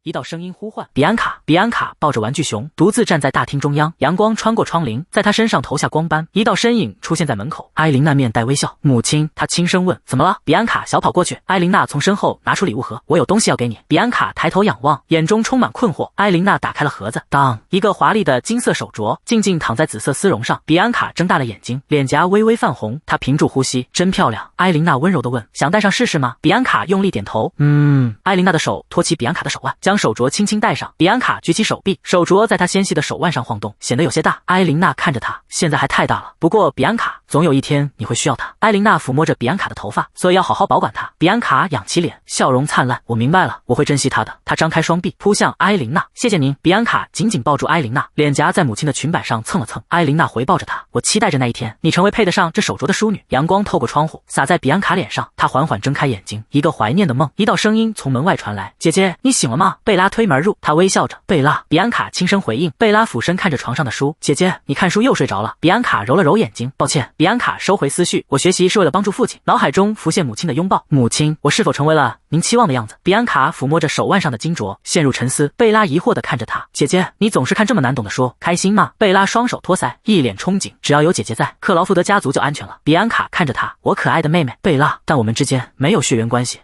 一道聲音呼喚比安卡。比安卡抱着玩具熊，獨自站在大廳中央，陽光穿過窗棂，在她身上投下光斑。一道身影出現在門口，埃琳娜面帶微笑。母親，她輕聲問：怎麼了？比安卡小跑過去，埃琳娜從身後拿出禮物盒，我有東西要給你。比安卡抬頭仰望，眼中充滿困惑。埃琳娜打開了盒子，當一個華麗的金色手鐲靜靜躺在紫色絲絨上。比安卡睜大了眼睛，臉頰微微泛紅，她屏住呼吸，真漂亮。埃琳娜溫柔地問：想戴上試試嗎？比安卡用力點頭，埃琳娜的手托起比安卡的手腕，將手鐲輕輕戴上。比安卡舉起手臂，手鐲在她纖細的手腕上晃動，顯得有些大。埃琳娜看着她，現在還太大了，不過比安卡，總有一天你會需要它。埃琳娜撫摸着比安卡的頭髮，所以要好好保管它。比安卡仰起臉，笑容燦爛，我明白了，我會珍惜它的。她張開雙臂撲向埃琳娜，謝謝您。比安卡緊緊抱住埃琳娜，臉頰在母親的裙擺上蹭了蹭。埃琳娜回抱着她，我期待着那一天，你成為配得上這手鐲的淑女。陽光透過窗戶灑在比安卡臉上，她緩緩睜開眼睛，一個懷念的夢。一道聲音從門外傳來，姐姐，你醒了嗎？貝拉推門而入，她微笑着，貝拉。比安卡輕聲回應。貝拉俯身看着床上的書，姐姐，你看書又睡着了。比安卡揉了揉眼睛，抱歉。比安卡收回思緒，我學習是為了幫助父親。腦海中浮现母親的擁抱，母親，我是否成為了您期望的樣子？比安卡撫摸着手腕上的金鐲，陷入沉思。貝拉疑惑地看着她，姐姐，你總是看這麼難懂的書，開心嗎？貝拉雙手托腮，一臉憧憬，只要有姐姐在，克勞福德家族就安全了。比安卡看着她，我可愛的妹妹。貝拉，但我們之間没有血缘關係。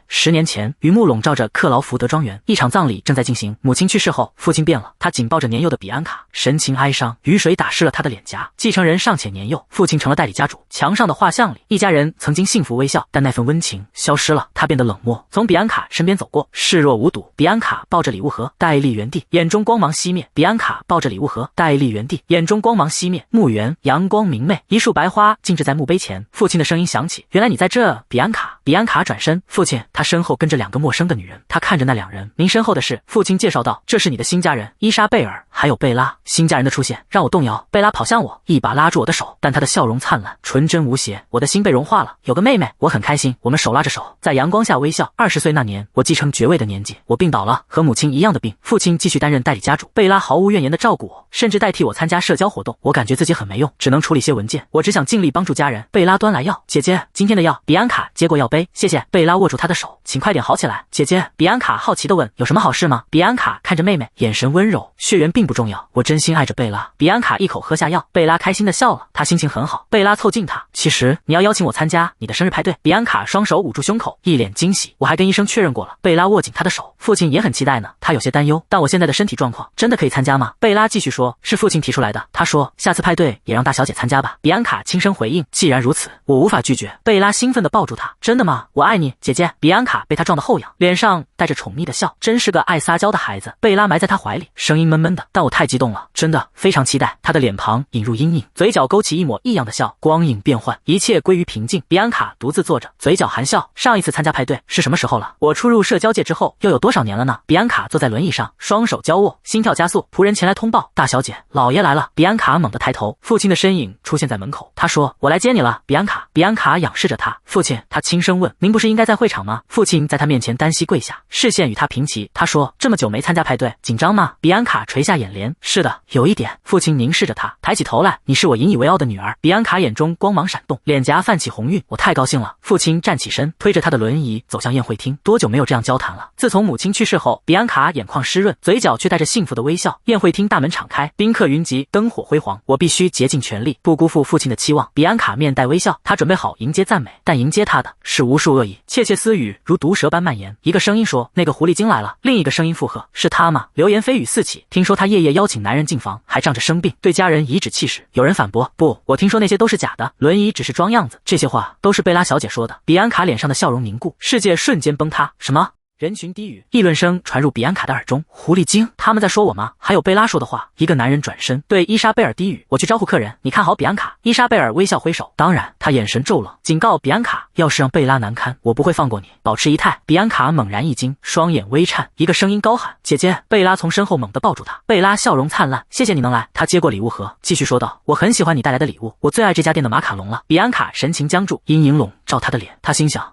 10年前，榆木籠罩着克勞福德莊園，一場葬禮正在進行。母親去世後，父親變了，他緊抱着年幼的比安卡，神情哀傷。雨水打濕了他的臉頰。继承人尚且年幼，父親成了代理家主。牆上的畫像裡，一家人曾經幸福微笑，但那份溫情消失了。他變得冷漠，從比安卡身邊走過，視若無睹。比安卡抱着禮物盒，呆立原地，眼中光芒熄滅。比安卡抱着禮物盒，呆立原地，眼中光芒熄滅。墓園陽光明媚，一束白花靜置在墓碑前。父親的聲音響起：原來你在這，比安卡。比安卡轉身，父親，他身後跟着兩個陌生的女人。他看着那兩人，您身後的是？父親介紹道：這是你的新家人伊莎貝爾，還有貝拉。新家人的出現讓我動搖。貝拉跑向我，一把拉住我的手，但她的笑容燦爛，純真無邪。我的心被融化了。有個妹妹，我很開心。我們手拉着手，在陽光下微笑。20歲那年，我繼承爵位的年紀，我病倒了，和母親一樣的病。父親繼續擔任代理家主，貝拉毫無怨言地照顧我，甚至代替我參加社交活動。我感覺自己很沒用，只能處理些文件。我只想盡力幫助家人。貝拉端來藥，姐姐，今天的藥。比安卡接過藥杯，謝謝。貝拉握住她的手，請快點好起來。姐姐，比安卡好奇地問，有什麼好事嗎？比安卡看着妹妹，眼神溫柔。血緣並不重要，我真心愛着貝拉。比安卡一口喝下藥，貝拉開心地笑了，她心情很好。貝拉湊近她，其實你要邀請我參加你的生日派對。比安卡雙手捂住胸口，一臉驚喜。我還跟醫生確認過了。貝拉握緊她的手，父親也很期待呢。他有些擔憂，但我現在的身體狀況真的可以參加嗎？貝拉繼續說，是父親提出來的，他說下次派對也讓大小姐參加吧。比安卡輕聲回應，既然如此，我無法拒絕。貝拉興奮地抱住她，真的嗎？我愛你，姐姐。比安卡被他撞得後仰，臉上帶着寵溺的笑，真是個愛撒嬌的孩子。貝拉埋在他懷裡，聲音悶悶的，但我太激動了，真的非常期待。他的臉龐引入陰影，嘴角勾起一抹異樣的笑，光影變幻，一切歸於平靜。比安卡獨自坐着，嘴角含笑。上一次參加派對是什麼時候了？我出入社交界之後又有多少年了呢？比安卡坐在輪椅上，雙手交握，心跳加速。仆人前來通報，大小姐，老爺來了。比安卡猛地抬頭，父親的身影出現在門口。他說，我來接你了，比安卡。比安卡仰视着他，父親。他輕聲問，您不是應該在會场嗎？父親在他面前單膝跪下，視線與他平齊。他說，這麼久沒參加派對，緊張嗎？比安卡垂下眼簾，是的，有一點。父親凝視着他，抬起頭來，你是我引以為傲的女兒。比安卡眼中光芒閃動，臉頰泛起紅暈，我太高興了。父親站起身，推着他的輪椅走向宴會廳。多久沒有這樣交談了？自從母親去世後，比安卡眼眶濕潤，嘴角卻帶着幸福的微笑。宴會廳大門敞開，賓客雲集，燈火輝煌。我必須竭盡全力，不辜負父親的期望。比安卡面帶微笑，他準備好迎接讚美，但迎接他的是無數惡意，竊竊私語如毒蛇般蔓延。一個聲音說，那個狐狸精來了。另一個聲音附和，是他嗎？流言蜚語四起，聽說他夜夜邀請男人進房，還仗着生病對家人頤指氣使。有人反駁，不，我聽說那些都是假的，輪椅只是裝樣子。這些話都是貝拉小姐說的。比安卡臉上的笑容凝固，世界瞬間崩塌。什麼？人群低語，議論聲傳入比安卡的耳中。狐狸精，他們在說我嗎？還有貝拉說的話。一個男人轉身對伊莎貝爾低語，我去招呼客人，你看好比安卡。伊莎貝爾微笑揮手，當然。他眼神驟冷，警告比安卡，要是讓貝拉難堪，我不會放過你，保持儀態。比安卡猛然一驚，雙眼微顫。一個聲音高喊，姐姐。貝拉從身後猛地抱住他，貝拉笑容燦爛，謝謝你能來。他接過禮物盒，繼續說道，我很喜歡你帶來的禮物，我最愛這家店的馬卡龍了。比安卡神情僵住，陰影籠罩他的臉，他心想，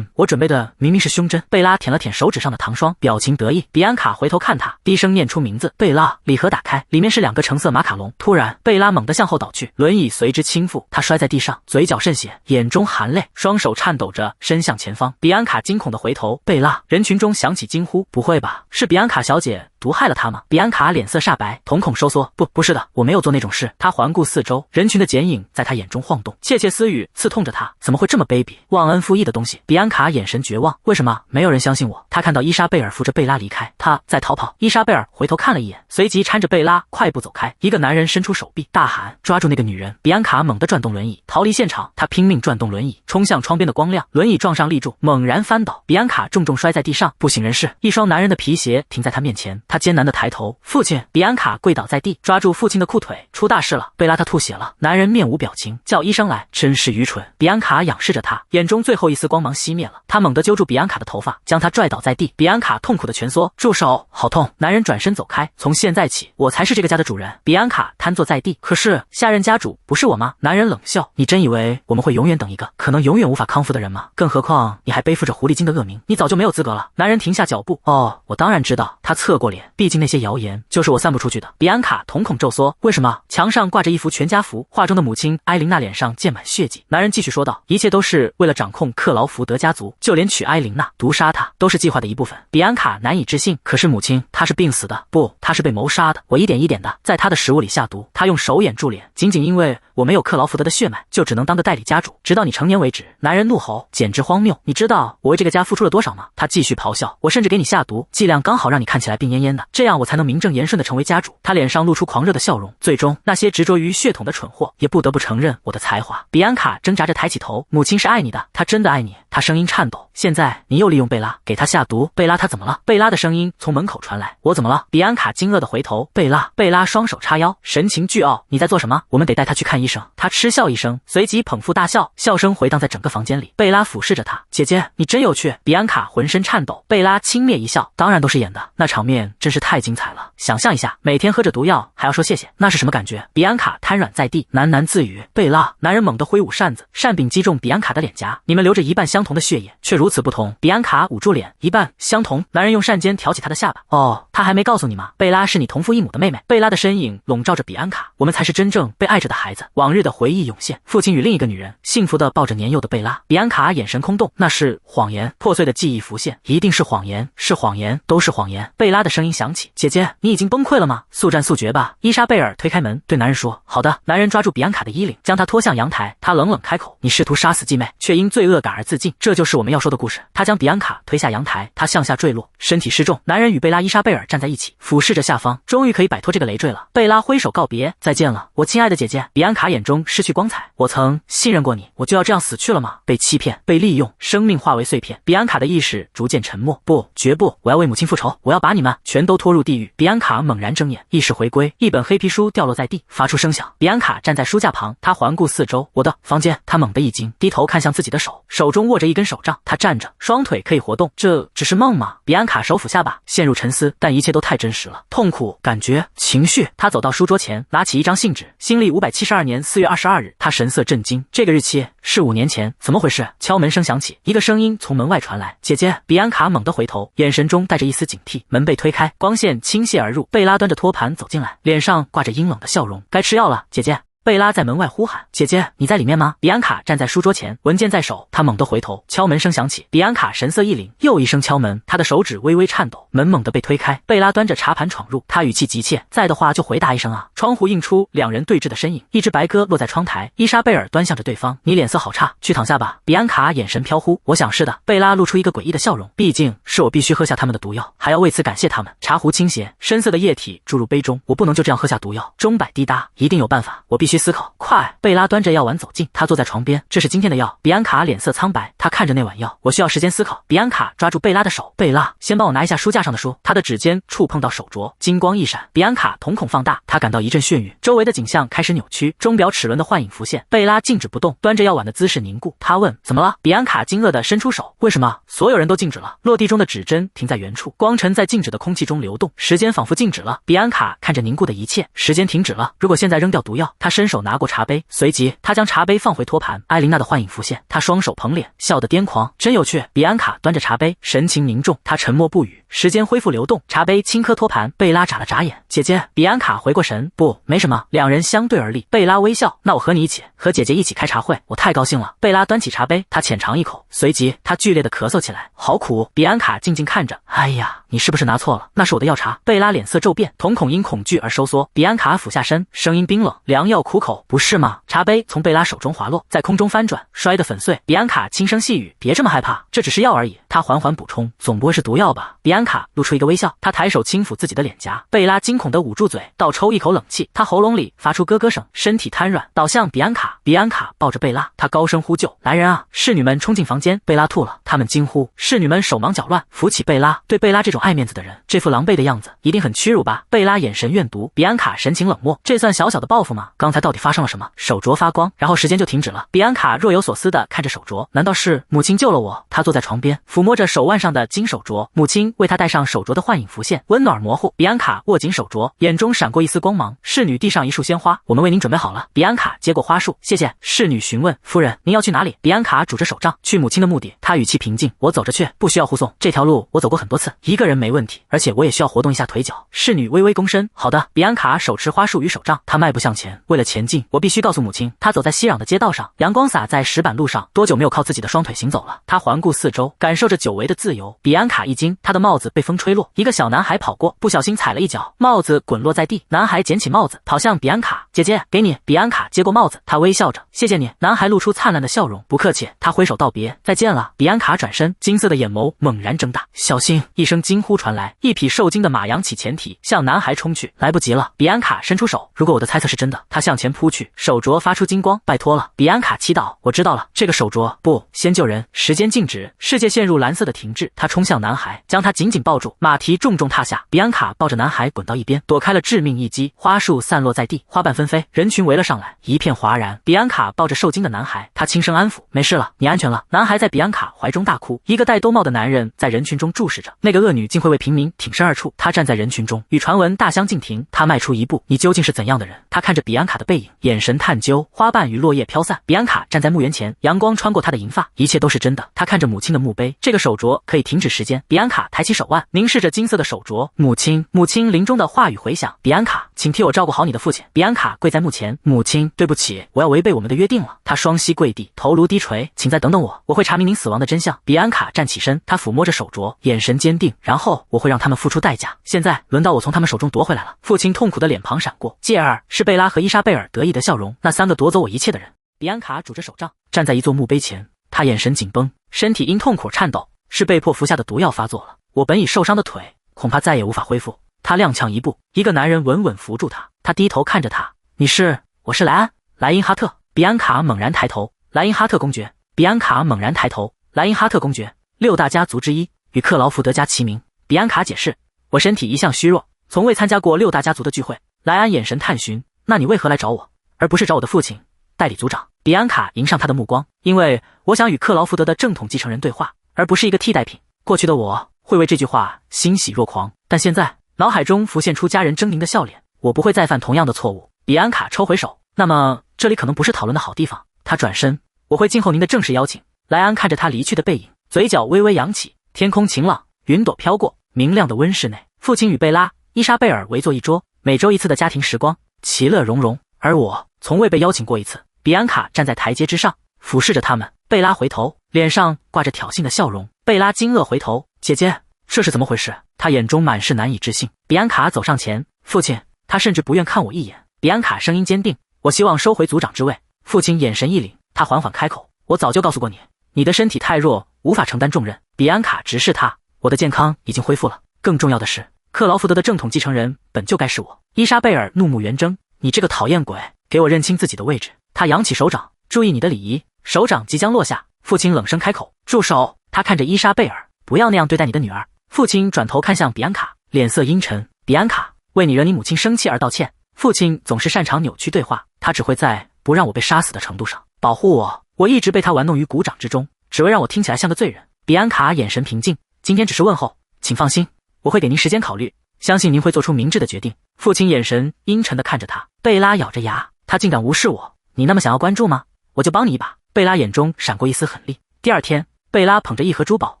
我準備的明明是胸針。貝拉填了了舔手指上的糖霜，表情得意。比安卡回头看他，低声念出名字：貝拉。禮盒打開，裡面是2個橙色馬卡龍。突然，貝拉猛地向後倒去，輪椅隨之傾覆，她摔在地上，嘴角滲血，眼中含淚，雙手顫抖着伸向前方。比安卡驚恐地回頭，貝拉！人群中響起驚呼：不會吧，是比安卡小姐毒害了他嗎？比安卡臉色煞白，瞳孔收縮，不是的，我沒有做那種事。他環顧四周，人群的剪影在他眼中晃動，竊竊私語刺痛着他，怎麼會這麼卑鄙，忘恩負義的東西。比安卡眼神絕望，為什麼沒有人相信我？他看到伊莎貝爾扶着貝拉離開，他在逃跑。伊莎貝爾回頭看了一眼，隨即攙着貝拉快步走開。一個男人伸出手臂，大喊：抓住那個女人！比安卡猛地轉動輪椅，逃離現場。他拼命轉動輪椅，衝向窗邊的光亮，輪椅撞上立柱，猛然翻倒。比安卡重重摔在地上，不省人事。一雙男人的皮鞋停在他面前，他艱难地抬頭，父親！比安卡跪倒在地，抓住父親的褲腿，出大事了！貝拉她吐血了。男人面无表情，叫醫生來，真是愚蠢。比安卡仰視着他，眼中最後一絲光芒熄滅了。他猛地揪住比安卡的頭髮，將她拽倒在地。比安卡痛苦地蜷縮，住手！好痛！男人轉身走開。從現在起，我才是這個家的主人。比安卡癱坐在地，可是下任家主不是我嗎？男人冷笑，你真以為我們會永遠等一個可能永遠無法康復的人嗎？更何況你還背負着狐狸精的惡名，你早就沒有資格了。男人停下腳步，哦，我當然知道。他側過臉，畢竟那些謠言就是我散布出去的。比安卡瞳孔驟縮，為什麼？牆上掛着一幅全家福，畫中的母親埃琳娜臉上濺滿血跡。男人繼續說道，一切都是為了掌控克勞福德家族，就連娶埃琳娜、毒殺她都是計劃的一部分。比安卡難以置信，可是母親她是病死的，不，她是被謀殺的。我一點一點的在她的食物裡下毒，她用手掩住臉，僅僅因為我沒有克勞福德的血脈，就只能當個代理家主，直到你成年為止。男人怒吼，簡直荒謬！你知道我為這個家付出了多少嗎？他繼續咆哮，我甚至給你下毒，劑量剛好讓你看起來病懨懨的，這樣我才能名正言順地成為家主。他臉上露出狂熱的笑容，最終那些執着於血統的蠢貨也不得不承認我的才華。比安卡掙扎着抬起頭，母親是愛你的，她真的愛你。她聲音顫抖，現在你又利用貝拉，給她下毒。貝拉她怎麼了？貝拉的声音從門口傳來，我怎麼了？比安卡驚愕地回頭，貝拉雙手叉腰，神情倨傲，你在做什麼？我們得帶她去看醫生。她嗤笑一聲，隨即捧腹大笑，笑聲回盪在整個房間裡。貝拉俯視着她，姐姐你真有趣。比安卡渾身顫抖，貝拉轻蔑一笑，當然都是演的，那場面真是太精彩了。想象一下，每天喝着毒藥還要說謝謝，那是什麼感覺？比安卡癱軟在地，喃喃自語，貝拉。男人猛地揮舞扇子，扇柄擊中比安卡的臉頰，你們流着一半相同的血液，卻如此不同。比安卡捂住臉，一半相同。男人用扇尖挑起她的下巴，哦，他還沒告訴你嗎？貝拉是你同父異母的妹妹。貝拉的身影籠罩着比安卡，我們才是真正被愛着的孩子。往日的回憶湧現，父親與另一個女人幸福地抱着年幼的貝拉。比安卡眼神空洞，那是謊言。破碎的記憶浮現，一定是謊言，是謊言，都是謊言。貝拉的聲音響起，姐姐，你已經崩潰了嗎？速戰速決吧。伊莎貝爾推開門，對男人說，好的。男人抓住比安卡的衣領，將她拖向陽台。他冷冷開口，你試圖殺死繼妹，卻因罪惡感而自盡，這就是我們要說的故事。他將比安卡推下陽台，他向下墜落，身體失重。男人與貝拉、伊莎貝爾站在一起，俯視着下方，終於可以擺脫這個累贅了。貝拉揮手告別，再見了，我親愛的姐姐。比安卡眼中失去光彩，我曾信任過你，我就要這樣死去了嗎？被欺騙，被利用，生命化為碎片。比安卡的意識逐漸沉默，不，絕不，我要為母親復仇，我要把你們全都拖入地獄。比安卡猛然睜眼，意識回歸，一本黑皮書掉落在地，發出聲響。比安卡站在書架旁，他環顧四周，我的房間。他猛地一驚，低頭看向自己的手，手中握着一根手杖。他站着，双腿可以活動，這只是夢嗎？比安卡手撫下巴，陷入沉思，但一切都太真實了，痛苦、感覺、情緒。他走到書桌前，拿起一張信紙，新曆572年4月22日。他神色震驚，這個日期是5年前，怎麼回事？敲門聲響起，一個聲音從門外傳來，姐姐。比安卡猛地回頭，眼神中帶着一絲警惕。門被推開，光線傾瀉而入，貝拉端着托盤走進來，臉上掛着陰冷的笑容，該吃藥了，姐姐。貝拉在門外呼喊，姐姐，你在裡面嗎？比安卡站在書桌前，文件在手，他猛地回頭，敲門聲響起，比安卡神色一凛，又一聲敲門，他的手指微微顫抖，門猛地被推開，貝拉端着茶盤闖入，他語氣急切，在的話就回答一聲啊。窗戶映出兩人對峙的身影，一只白鴿落在窗台，伊莎貝爾端向着对方，你臉色好差，去躺下吧。比安卡眼神飄忽，我想是的。貝拉露出一個詭異的笑容，畢竟是我必須喝下他們的毒藥，還要為此感謝他們。茶壺傾斜，深色的液體注入杯中，我不能就這樣喝下毒藥，鐘擺滴答，一定有辦法，我必須思考，快。貝拉端着藥丸走近，他坐在床邊，這是今天的藥。比安卡臉色蒼白，他看着那碗藥，我需要時間思考。比安卡抓住貝拉的手，貝拉，先幫我拿一下書架上的書。他的指尖觸碰到手鐲，金光一閃，比安卡瞳孔放大，他感到一陣眩暈，周圍的景象開始扭曲，鐘錶齒輪的幻影浮現。貝拉靜止不動，端着藥碗的姿勢凝固。他問，怎麼了？比安卡驚愕地伸出手，為什麼？所有人都靜止了，落地中的指針停在原處，光塵在靜止的空氣中流動，時間仿佛靜止了。比安卡看着凝固的一切，時間停止了。如果現在扔掉毒藥，他伸伸手拿過茶杯，隨即他將茶杯放回托盤。艾琳娜的幻影浮現，她双手捧臉，笑得癲狂，真有趣。比安卡端着茶杯，神情凝重，她沉默不語。时間恢复流動，茶杯轻磕托盤。貝拉眨了眨眼，姐姐。比安卡回過神，不，沒什麼。兩人相對而立。貝拉微笑，那我和你一起，和姐姐一起開茶會，我太高興了。貝拉端起茶杯，她淺嘗一口，隨即她劇烈的咳嗽起來，好苦。比安卡靜靜看着，哎呀，你是不是拿錯了？那是我的藥茶。貝拉臉色驟變，瞳孔因恐懼而收縮。比安卡俯下身，聲音冰冷，良藥苦口，不是嗎？茶杯從貝拉手中滑落，在空中翻轉，摔得粉碎。比安卡輕聲細語，別這麼害怕，這只是藥而已。她緩緩補充，總不會是毒藥吧？比安卡露出一個微笑，她抬手輕撫自己的臉頰。貝拉驚恐地捂住嘴，倒抽一口冷氣，她喉嚨裡發出咯咯聲，身體癱軟，倒向比安卡。比安卡抱着貝拉，她高聲呼救：“來人啊！”侍女們衝進房間，貝拉吐了，她們驚呼。侍女們手忙腳亂，扶起貝拉。對貝拉這種愛面子的人，這副狼狽的樣子，一定很屈辱吧？貝拉眼神怨毒，比安卡神情冷漠，這算小小的報復嗎？剛才到底發生了什麼？手鐲發光，然後時間就停止了。比安卡若有所思地看着手鐲，難道是母親救了我？她坐在床邊，撫摸着手腕上的金手鐲，母親為她戴上手鐲的幻影浮現，溫暖模糊。比安卡握緊手鐲，眼中閃過一絲光芒。侍女遞上一束鮮花，我們為您準備好了。比安卡接過花束，謝謝。侍女詢問，夫人，您要去哪裡？比安卡拄着手杖，去母親的墓地。她語氣平靜，我走着去，不需要護送，這條路我走過很多次，一個人沒問題，而且我也需要活動一下腿腳。侍女微微躬身，好的。比安卡手持花束與手杖，她邁步向前，為了前進，我必須告訴母親。她走在熙攘的街道上，陽光灑在石板路上，多久沒有靠自己的雙腿行走了？她環顧四周，感受着久違的自由。比安卡一驚，她的帽子被風吹落，一個小男孩跑過，不小心踩了一腳，帽子滾落在地。男孩撿起帽子，跑向比安卡，姐姐，給你。比安卡接過帽子，她微笑着，謝謝你。男孩露出燦爛的笑容，不客氣。他揮手道別，再見了。比安卡轉身，金色的眼眸猛然睜大，小心！一聲驚呼傳來，一匹受驚的馬揚起前蹄，向男孩衝去。來不及了，比安卡伸出手，如果我的猜測是真的，他向前撲去，手鐲發出金光，拜托了。比安卡祈禱，我知道了，這個手鐲，不，先救人。時間靜止，世界陷入藍色的停滯。他衝向男孩，將他緊緊抱住，馬蹄重重踏下，比安卡抱着男孩滾到一邊，躲開了致命一擊。花束散落在地，花瓣紛飛，人群圍了上來，一片嘩然。比安卡抱着受驚的男孩，他輕聲安撫，沒事了，你安全了。男孩在比安卡懷中大哭。一個戴兜帽的男人在人群中注視着，那個惡女竟會為平民挺身而出。他站在人群中，與傳聞大相徑庭。他邁出一步，你究竟是怎樣的人？他看着比安卡的背影，眼神探究。花瓣與落葉飄散，比安卡站在墓園前，陽光穿過他的銀髮，一切都是真的。他看着母親的墓碑，這個手鐲可以停止時間。比安卡抬起手腕，凝視着金色的手鐲。母親臨終的話語回響，比安卡，請替我照顧好你的父親。比安卡跪在墓前，母親，對不起，我要違背我們的約定了。他雙膝跪地，頭顱低垂，請再等等我，我會查明您死亡的真相。比安卡站起身，他撫摸着手鐲，眼神堅定，然後我會讓他們付出代價。現在輪到我從他們手中奪回來了。父親痛苦的臉龐閃過，戒兒是貝拉和伊莎貝爾得意的笑容，那三個奪走我一切的人。比安卡拄着手杖，站在一座墓碑前，他眼神緊繃，身體因痛苦顫抖，是被迫服下的毒藥發作了。我本已受傷的腿，恐怕再也無法恢復。他踉蹌一步，一個男人穩穩扶住他，他低頭看着他，你是？我是萊安，萊因哈特。比安卡猛然抬頭，萊因哈特公爵。比安卡猛然抬頭，萊因哈特公爵，六大家族之一，與克勞福德家齊名。比安卡解釋，我身體一向虛弱，從未參加過六大家族的聚會。萊安眼神探尋，那你為何來找我，而不是找我的父親，代理族長？比安卡迎上他的目光，因為我想與克勞福德的正統繼承人對話，而不是一個替代品。過去的我會為這句話欣喜若狂，但現在腦海中浮現出家人猙獰的笑臉，我不會再犯同樣的錯誤。比安卡抽回手，那麼這裡可能不是討論的好地方。他轉身，我會靜候您的正式邀請。萊安看着他離去的背影，嘴角微微揚起。天空晴朗，雲朵飄過，明亮的溫室內，父親與貝拉、伊莎貝爾圍坐一桌，每周一次的家庭時光，其樂融融。而我從未被邀請過一次。比安卡站在台階之上，俯視着他們。貝拉回頭，臉上掛着挑釁的笑容。貝拉驚愕回頭，姐姐，這是怎麼回事？他眼中滿是難以置信。比安卡走上前，父親，他甚至不願看我一眼。比安卡聲音堅定，我希望收回族長之位。父親眼神一凛，他緩緩開口，我早就告訴過你，你的身體太弱，無法承擔重任。比安卡直視他，我的健康已經恢復了，更重要的是，克勞福德的正統繼承人本就該是我。伊莎貝爾怒目圓睜，你這個討厭鬼，給我認清自己的位置。他揚起手掌，注意你的禮儀。手掌即將落下，父親冷聲開口，住手。他看着伊莎貝爾，不要那樣對待你的女兒。父親轉頭看向比安卡，臉色陰沉，比安卡，為你惹你母親生氣而道歉。父親總是擅長扭曲對話，他只會在不讓我被殺死的程度上保護我。我一直被他玩弄於股掌之中，只為讓我聽起來像個罪人。比安卡眼神平靜，今天只是問候，請放心，我會給您時間考慮，相信您會做出明智的決定。父親眼神陰沉地看着他。貝拉咬着牙，他竟敢無視我，你那麼想要關注嗎？我就幫你一把。貝拉眼中閃過一絲狠厲。第二天，貝拉捧着一盒珠寶，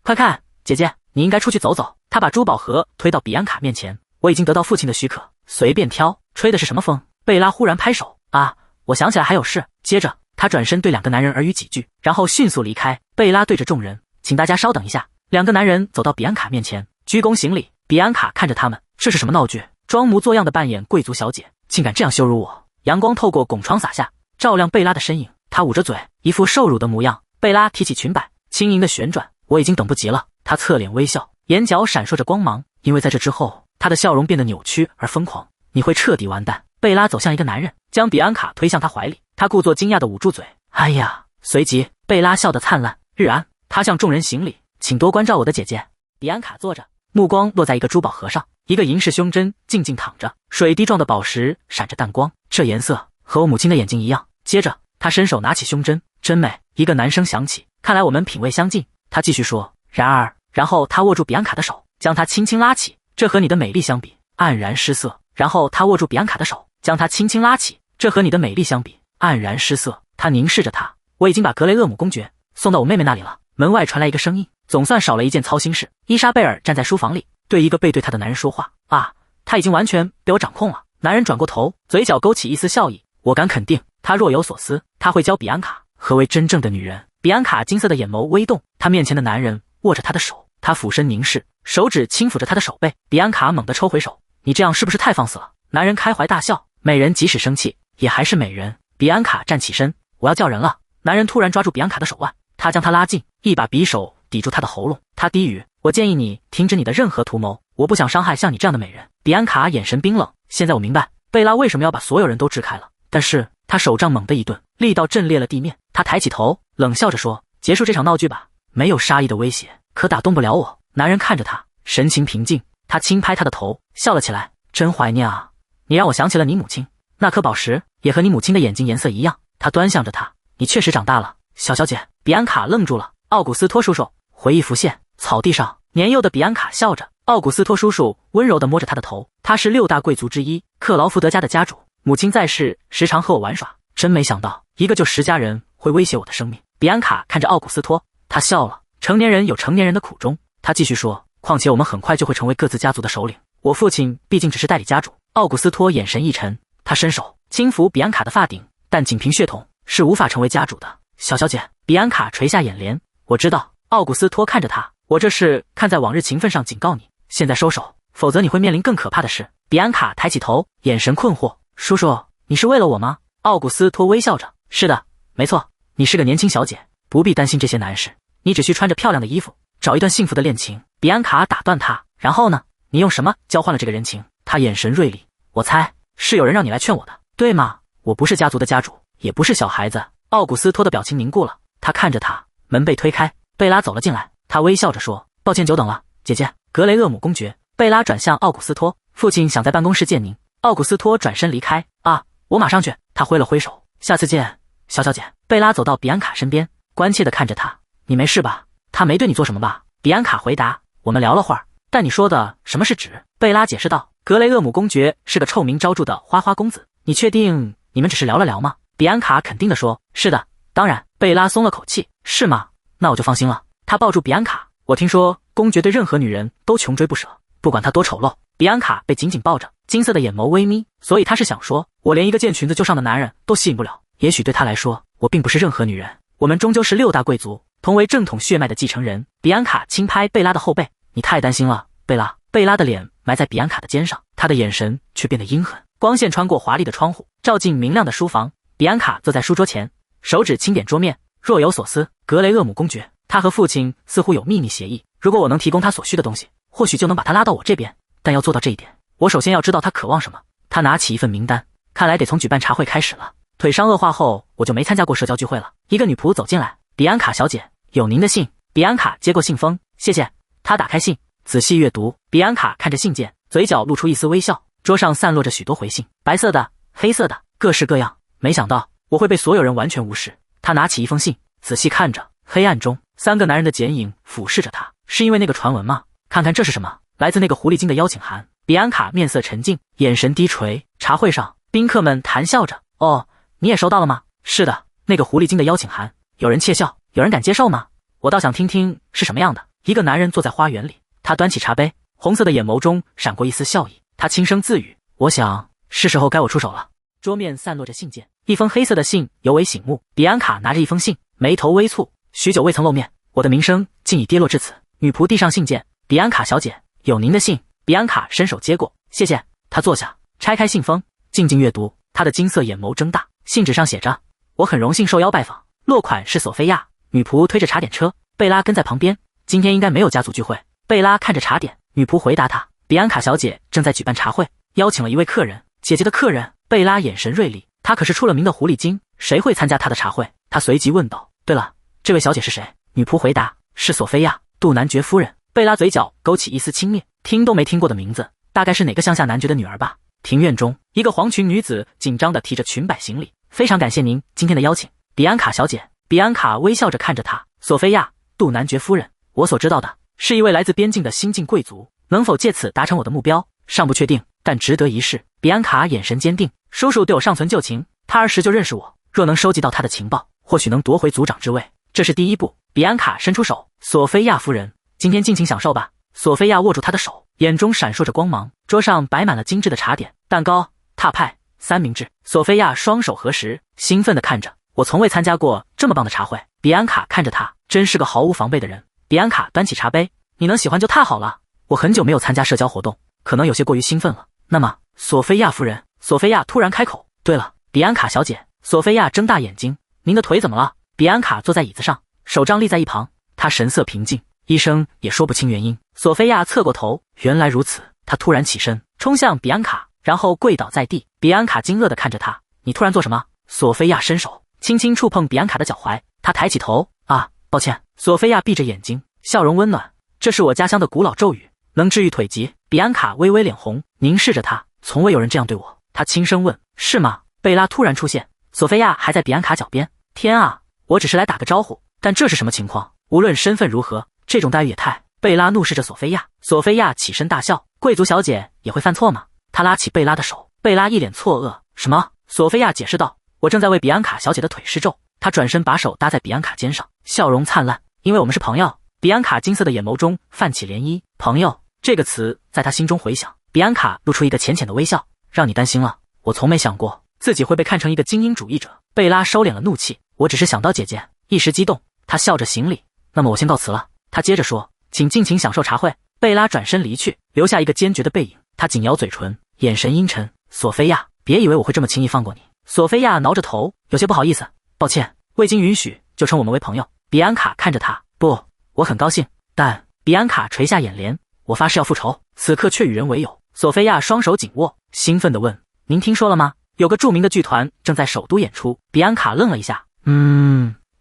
快看，姐姐，你應該出去走走。她把珠寶盒推到比安卡面前，我已經得到父親的許可，隨便挑。吹的是什麼風？貝拉忽然拍手，啊，我想起來還有事。接着，她轉身對兩個男人耳語幾句，然後迅速離開。貝拉對着眾人，請大家稍等一下。兩個男人走到比安卡面前，鞠躬行禮。比安卡看着他們，這是什麼鬧劇？裝模作樣的扮演貴族小姐，竟敢這樣羞辱我！陽光透過拱窗灑下，照亮貝拉的身影。她捂着嘴，一副受辱的模樣。貝拉提起裙擺，輕盈的旋轉。我已經等不及了。她側臉微笑，眼角閃爍着光芒。因為在這之後，她的笑容變得扭曲而瘋狂。你會徹底完蛋。貝拉走向一個男人，將比安卡推向他懷裡。他故作驚訝地捂住嘴。哎呀！隨即，貝拉笑得燦爛。日安，他向眾人行禮，請多關照我的姐姐。比安卡坐着，目光落在一個珠寶盒上，一個銀飾胸針靜靜躺着，水滴狀的寶石閃着淡光，這顏色和我母親的眼睛一樣。接着，他伸手拿起胸針，真美。一個男聲響起，看來我們品味相近。他繼續說，然後他握住比安卡的手，將她輕輕拉起，這和你的美麗相比，黯然失色。然後他握住比安卡的手，將她輕輕拉起，這和你的美麗相比，黯然失色。他凝視着她，我已經把格雷厄姆公爵送到我妹妹那裡了。門外傳來一個聲音，總算少了一件操心事。伊莎貝爾站在書房裡，對一個背对她的男人說話。啊，他已經完全被我掌控了。男人轉過頭，嘴角勾起一絲笑意。我敢肯定，他若有所思，他會教比安卡何為真正的女人。比安卡金色的眼眸微動，他面前的男人握着她的手，他俯身凝視，手指輕撫着她的手背。比安卡猛地抽回手，你這樣是不是太放肆了？男人開懷大笑，美人即使生氣，也還是美人。比安卡站起身，我要叫人了。男人突然抓住比安卡的手腕，他將她拉近，一把匕首抵住她的喉嚨。他低語，我建議你停止你的任何圖謀，我不想傷害像你這樣的美人。比安卡眼神冰冷，現在我明白貝拉為什麼要把所有人都支開了。但是他手杖猛地一頓，力道震裂了地面。他抬起頭，冷笑着說，結束這場鬧劇吧。沒有殺意的威脅，可打動不了我。男人看着他，神情平靜。他輕拍他的頭，笑了起來，真懷念啊。你讓我想起了你母親，那顆寶石也和你母親的眼睛顏色一樣。他端詳着他，你確實長大了，小姐。比安卡愣住了。奧古斯托叔叔，回憶浮現。草地上，年幼的比安卡笑着。奧古斯托叔叔溫柔地摸着他的頭。他是6大貴族之一，克勞福德家的家主，母親在世時常和我玩耍。真沒想到，一個就10家人會威脅我的生命。比安卡看着奧古斯托，他笑了。成年人有成年人的苦衷。他繼續說，況且我們很快就會成為各自家族的首領。我父親畢竟只是代理家主。奧古斯托眼神一沉，他伸手輕撫比安卡的髮頂，但僅憑血統是無法成為家主的。小姐。比安卡垂下眼簾，我知道。奧古斯托看着他，我這是看在往日情分上警告你，現在收手，否則你會面臨更可怕的事。比安卡抬起頭，眼神困惑，叔叔，你是為了我嗎？奧古斯托微笑着，是的，沒錯，你是個年輕小姐，不必擔心這些難事，你只需穿着漂亮的衣服，找一段幸福的戀情。比安卡打斷他，然後呢？你用什麼交換了這個人情？他眼神銳利，我猜是有人讓你來勸我的，對嗎？我不是家族的家主，也不是小孩子。奧古斯托的表情凝固了，他看着他，門被推開，貝拉走了進來，他微笑着說，抱歉久等了，姐姐。格雷厄姆公爵。貝拉轉向奧古斯托，父親想在辦公室見您。奧古斯托轉身離開，啊，我馬上去。他揮了揮手，下次見，小姐。貝拉走到比安卡身邊，關切地看着他，你沒事吧？他沒對你做什麼吧？比安卡回答，我們聊了會兒，但你說的什麼是指？貝拉解釋道，格雷厄姆公爵是個臭名昭著的花花公子，你確定你們只是聊了聊嗎？比安卡肯定地說，是的，當然。貝拉鬆了口氣，是嗎？那我就放心了。他抱住比安卡，我聽說公爵對任何女人都窮追不捨，不管她多醜陋。比安卡被緊緊抱着，金色的眼眸微眯，所以他是想說，我連一個見裙子就上的男人都吸引不了。也許对他來說，我並不是任何女人，我們終究是6大貴族，同為正統血脈的繼承人。比安卡輕拍貝拉的後背，你太擔心了，貝拉。貝拉的臉埋在比安卡的肩上，他的眼神卻變得陰狠。光線穿過華麗的窗戶，照進明亮的書房。比安卡坐在書桌前，手指輕點桌面，若有所思。格雷厄姆公爵，他和父親似乎有秘密協議，如果我能提供他所需的東西，或許就能把他拉到我這邊。但要做到這一點，我首先要知道他渴望什麼。他拿起一份名單，看來得從舉辦茶會開始了。腿傷惡化後，我就沒參加過社交聚會了。一個女僕走進來，比安卡小姐，有您的信。比安卡接過信封，謝謝。他打開信，仔細閱讀。比安卡看着信件，嘴角露出一絲微笑。桌上散落着許多回信，白色的、黑色的，各式各樣。沒想到我會被所有人完全無視。他拿起一封信，仔細看着。黑暗中，3個男人的剪影俯視着他。是因為那個傳聞嗎？看看這是什麼，來自那個狐狸精的邀請函。比安卡面色沉靜，眼神低垂。茶會上，賓客們談笑着。哦，你也收到了嗎？是的，那個狐狸精的邀請函，有人竊笑，有人敢接受嗎？我倒想聽聽是什麼樣的。一個男人坐在花園裡，他端起茶杯，紅色的眼眸中閃過一絲笑意。他輕聲自語：我想是時候該我出手了。桌面散落着信件，一封黑色的信尤為醒目。比安卡拿着一封信，眉頭微蹙，許久未曾露面，我的名聲竟已跌落至此。女僕遞上信件，比安卡小姐，有您的信。比安卡伸手接過，謝謝。他坐下，拆開信封，靜靜閱讀。他的金色眼眸睜大，信紙上寫着：我很榮幸受邀拜訪，落款是索菲亞。女僕推着茶點車，貝拉跟在旁邊。今天應該沒有家族聚會。貝拉看着茶點，女僕回答她：比安卡小姐正在舉辦茶會，邀請了一位客人，姐姐的客人。貝拉眼神銳利，她可是出了名的狐狸精，誰會參加她的茶會？她隨即問道：對了，這位小姐是誰？女僕回答：是索菲亞，杜男爵夫人。貝拉嘴角勾起一絲輕蔑，聽都沒聽過的名字，大概是哪個鄉下男爵的女兒吧。庭院中，一個黃裙女子緊張地提着裙擺行禮，非常感謝您今天的邀請，比安卡小姐。比安卡微笑着看着她，索菲亞，杜男爵夫人，我所知道的是一位來自邊境的新晉貴族，能否借此達成我的目標，尚不確定，但值得一試。比安卡眼神堅定，叔叔對我尚存舊情，他兒時就認識我，若能收集到他的情報，或許能奪回族長之位，這是第一步。比安卡伸出手，索菲亞夫人，今天盡情享受吧。索菲亞握住他的手，眼中閃爍着光芒。桌上擺滿了精緻的茶點、蛋糕、撻派、三明治。索菲亞雙手合十，興奮地看着，我從未參加過這麼棒的茶會。比安卡看着他，真是個毫無防備的人。比安卡端起茶杯，你能喜歡就太好了。我很久沒有參加社交活動，可能有些過於興奮了。那麼，索菲亞夫人，索菲亞突然開口，對了，比安卡小姐。索菲亞睜大眼睛，您的腿怎麼了？比安卡坐在椅子上，手杖立在一旁，他神色平靜，醫生也說不清原因。索菲亞側過頭，原來如此。他突然起身，衝向比安卡，然後跪倒在地。比安卡驚愕地看着他，你突然做什麼？索菲亞伸手輕輕觸碰比安卡的腳踝，他抬起頭，啊，抱歉。索菲亞閉着眼睛，笑容溫暖，這是我家鄉的古老咒語，能治癒腿疾。比安卡微微臉紅，凝視着他，從未有人這樣對我。他輕聲問，是嗎？貝拉突然出現，索菲亞還在比安卡腳邊。天啊，我只是來打個招呼，但這是什麼情況？無論身份如何，這種待遇也太……貝拉怒視着索菲亞。索菲亞起身大笑，貴族小姐也會犯錯嗎？他拉起貝拉的手，貝拉一臉錯愕。什麼？索菲亞解釋道，我正在為比安卡小姐的腿施咒。他轉身把手搭在比安卡肩上，笑容燦爛，因為我們是朋友。比安卡金色的眼眸中泛起漣漪，朋友這個詞在他心中回響。比安卡露出一個淺淺的微笑，讓你擔心了，我從沒想過自己會被看成一個精英主義者。貝拉收斂了怒氣，我只是想到姐姐，一時激動。他笑着行禮，那麼我先告辭了。他接着說，請盡情享受茶會。貝拉轉身離去，留下一個堅決的背影。他緊咬嘴唇，眼神陰沉。索菲亞，別以為我會這麼輕易放過你。索菲亞撓着頭，有些不好意思，抱歉，未經允許就稱我們為朋友。比安卡看着他，不，我很高興，但比安卡垂下眼簾，我發誓要復仇，此刻卻與人為友。索菲亞雙手緊握，興奮地問，您聽說了嗎？有個著名的劇團正在首都演出。比安卡愣了一下，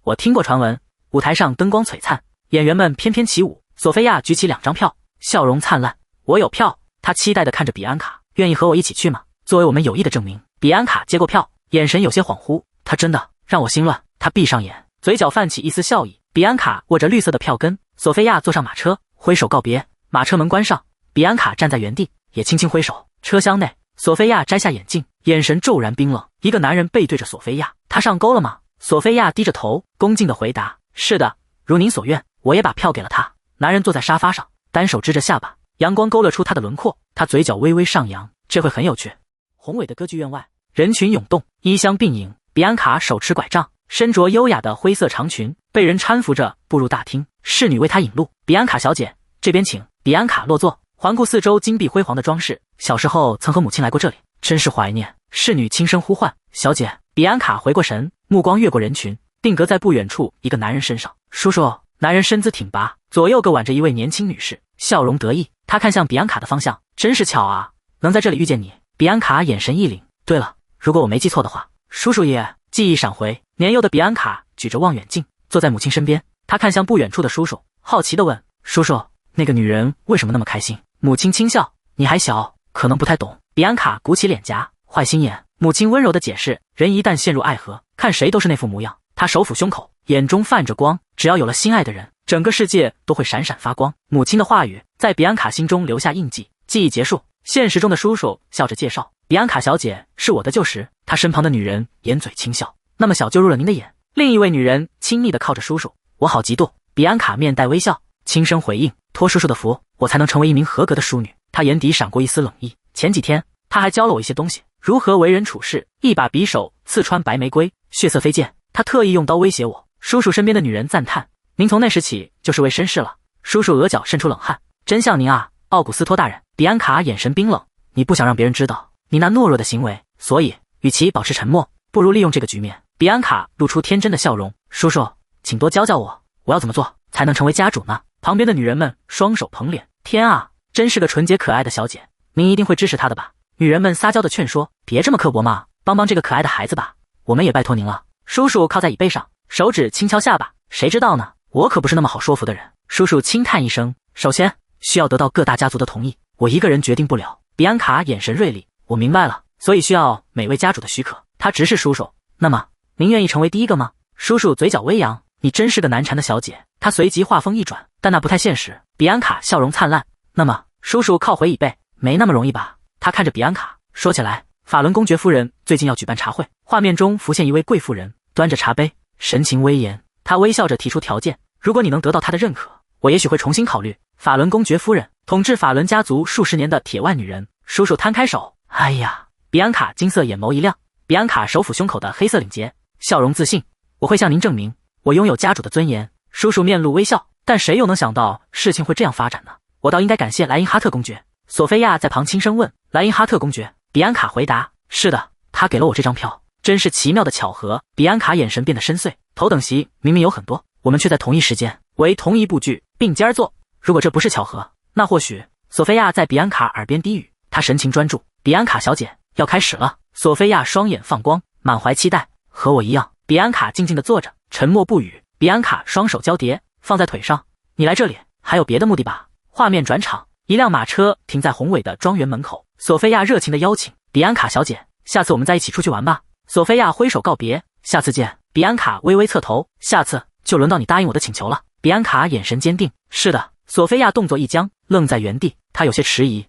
我聽過傳聞，舞台上燈光璀璨，演員們翩翩起舞。索菲亞舉起2張票，笑容燦爛，我有票。他期待地看着比安卡，願意和我一起去嗎？作為我們友誼的證明。比安卡接過票，眼神有些恍惚，他真的讓我心亂。他閉上眼，嘴角泛起一絲笑意。比安卡握着綠色的票根，索菲亞坐上馬車，揮手告別。馬車門關上，比安卡站在原地，也輕輕揮手。車廂內，索菲亞摘下眼鏡，眼神驟然冰冷。一個男人背對着索菲亞，他上鈎了嗎？索菲亞低着頭，恭敬地回答，是的，如您所願。我也把票給了他。男人坐在沙發上，單手支着下巴，陽光勾勒出他的輪廓，他嘴角微微上揚，這會很有趣。宏偉的歌劇院外，人群湧動，衣香鬢影。比安卡手持拐杖，身着優雅的灰色長裙，被人搀扶着步入大廳。侍女為她引路，比安卡小姐，這邊請。比安卡落座，環顧四周金碧輝煌的裝飾。小時候曾和母親來過這裡，真是懷念。侍女輕聲呼喚，小姐。比安卡回過神，目光越過人群，定格在不遠處一個男人身上。叔叔。男人身姿挺拔，左右各挽着一位年輕女士，笑容得意。他看向比安卡的方向，真是巧啊，能在這裡遇見你。比安卡眼神一凛，對了，如果我沒記錯的話，叔叔也。記憶閃回，年幼的比安卡舉着望遠鏡，坐在母親身邊。他看向不遠處的叔叔，好奇地問，叔叔，那個女人為什麼那麼開心？母親輕笑，你還小，可能不太懂。比安卡鼓起臉頰，壞心眼。母親溫柔地解釋，人一旦陷入愛河，看誰都是那副模樣。他手撫胸口，眼中泛着光，只要有了心愛的人，整個世界都會閃閃發光。母親的話語在比安卡心中留下印記。記憶結束，現實中的叔叔笑着介紹，比安卡小姐是我的舊識。她身旁的女人掩嘴輕笑，那麼小就入了您的眼。另一位女人親昵地靠着叔叔，我好嫉妒。比安卡面带微笑，輕聲回應，托叔叔的福，我才能成為一名合格的淑女。她眼底閃過一絲冷意。前幾天她還教了我一些東西，如何為人處事。一把匕首刺穿白玫瑰，血色飞濺。她特意用刀威脅我。叔叔身邊的女人讚嘆，您從那時起就是位紳士了。叔叔額角滲出冷汗，真像您啊，奧古斯托大人。比安卡眼神冰冷，你不想讓別人知道你那懦弱的行為，所以與其保持沉默，不如利用這個局面。比安卡露出天真的笑容，叔叔，請多教教我，我要怎麼做才能成為家主呢？旁邊的女人們雙手捧臉，天啊，真是個純潔可愛的小姐，您一定會支持她的吧？女人們撒嬌的勸說，別這麼刻薄嘛，幫幫這個可愛的孩子吧，我們也拜托您了。叔叔靠在椅背上，手指輕敲下巴，誰知道呢？我可不是那麼好說服的人。叔叔輕嘆一聲，首先需要得到各大家族的同意，我一個人決定不了。比安卡眼神銳利，我明白了，所以需要每位家主的許可。他直視叔叔，那麼您願意成為第一個嗎？叔叔嘴角微揚，你真是個難纏的小姐。他隨即話鋒一轉，但那不太現實。比安卡笑容燦爛，那麼叔叔靠回椅背，沒那麼容易吧？他看着比安卡，說起來，法倫公爵夫人最近要舉辦茶會，畫面中浮現一位貴婦人，端着茶杯，神情威嚴。他微笑着提出條件，如果你能得到他的認可，我也許會重新考慮。法倫公爵夫人，統治法倫家族數十年的鐵腕女人。叔叔攤開手，哎呀！比安卡金色眼眸一亮，比安卡手撫胸口的黑色領結，笑容自信，我會向您證明，我擁有家主的尊嚴。叔叔面露微笑，但誰又能想到事情會這樣發展呢？我倒應該感謝萊因哈特公爵。索菲亞在旁輕聲問，萊因哈特公爵？比安卡回答，是的，他給了我這張票，真是奇妙的巧合。比安卡眼神變得深邃，頭等席明明有很多，我們卻在同一時間為同一部劇並肩而坐。如果這不是巧合，那或許……索菲亞在比安卡耳邊低語，她神情專注。比安卡小姐，要開始了。索菲亞雙眼放光，滿懷期待。和我一樣。比安卡靜靜地坐着，沉默不語。比安卡雙手交疊放在腿上，你來這裡還有別的目的吧？畫面轉場，一輛馬車停在宏偉的莊園門口。索菲亞熱情地邀請比安卡小姐，下次我們再一起出去玩吧。索菲亞揮手告別，下次見。比安卡微微側頭，下次就輪到你答應我的請求了。比安卡眼神堅定，是的。索菲亞動作一僵，愣在原地，她有些遲疑。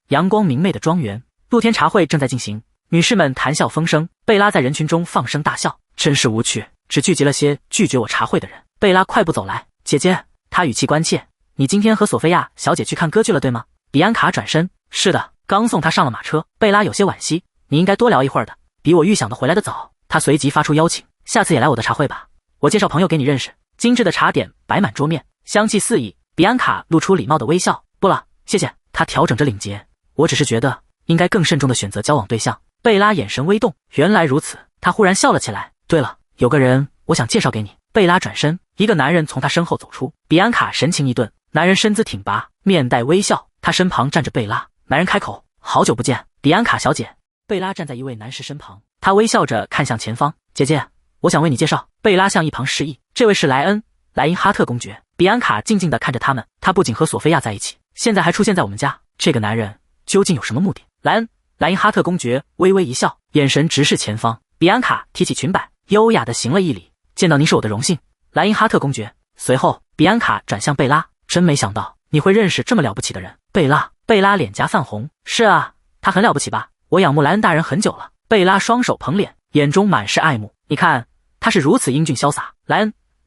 陽光明媚的莊園，露天茶會正在進行，女士們談笑風生。貝拉在人群中放聲大笑，真是無趣，只聚集了些拒絕我茶會的人。貝拉快步走來，姐姐，她語氣關切，你今天和索菲亞小姐去看歌劇了，對嗎？比安卡轉身，是的，剛送她上了馬車。貝拉有些惋惜，你應該多聊一會兒的，比我預想的回來的早。她隨即發出邀請，下次也來我的茶會吧，我介紹朋友給你認識。精緻的茶點擺滿桌面，香氣四溢。比安卡露出禮貌的微笑，不了，謝謝。她調整着領結，我只是覺得應該更慎重地選擇交往對象。貝拉眼神微動，原來如此。她忽然笑了起來，對了，有個人我想介紹給你。貝拉轉身，一個男人從她身後走出。比安卡神情一頓，男人身姿挺拔，面帶微笑，他身旁站着貝拉。男人開口，好久不見，比安卡小姐。貝拉站在一位男士身旁，他微笑着看向前方，姐姐，我想為你介紹。貝拉向一旁示意，這位是萊恩，萊因哈特公爵。比安卡靜靜地看着他們，他不僅和索菲亞在一起，現在還出現在我們家，這個男人究竟有什麼目的？萊恩，萊因哈特公爵微微一笑，眼神直視前方。比安卡提起裙擺，優雅地行了一禮，見到您是我的榮幸，萊因哈特公爵。隨後，比安卡轉向貝拉，真沒想到你會認識這麼了不起的人。貝拉臉頰泛紅，是啊，他很了不起吧？我仰慕萊恩大人很久了。貝拉雙手捧臉，眼中滿是愛慕。你看，他是如此英俊瀟灑。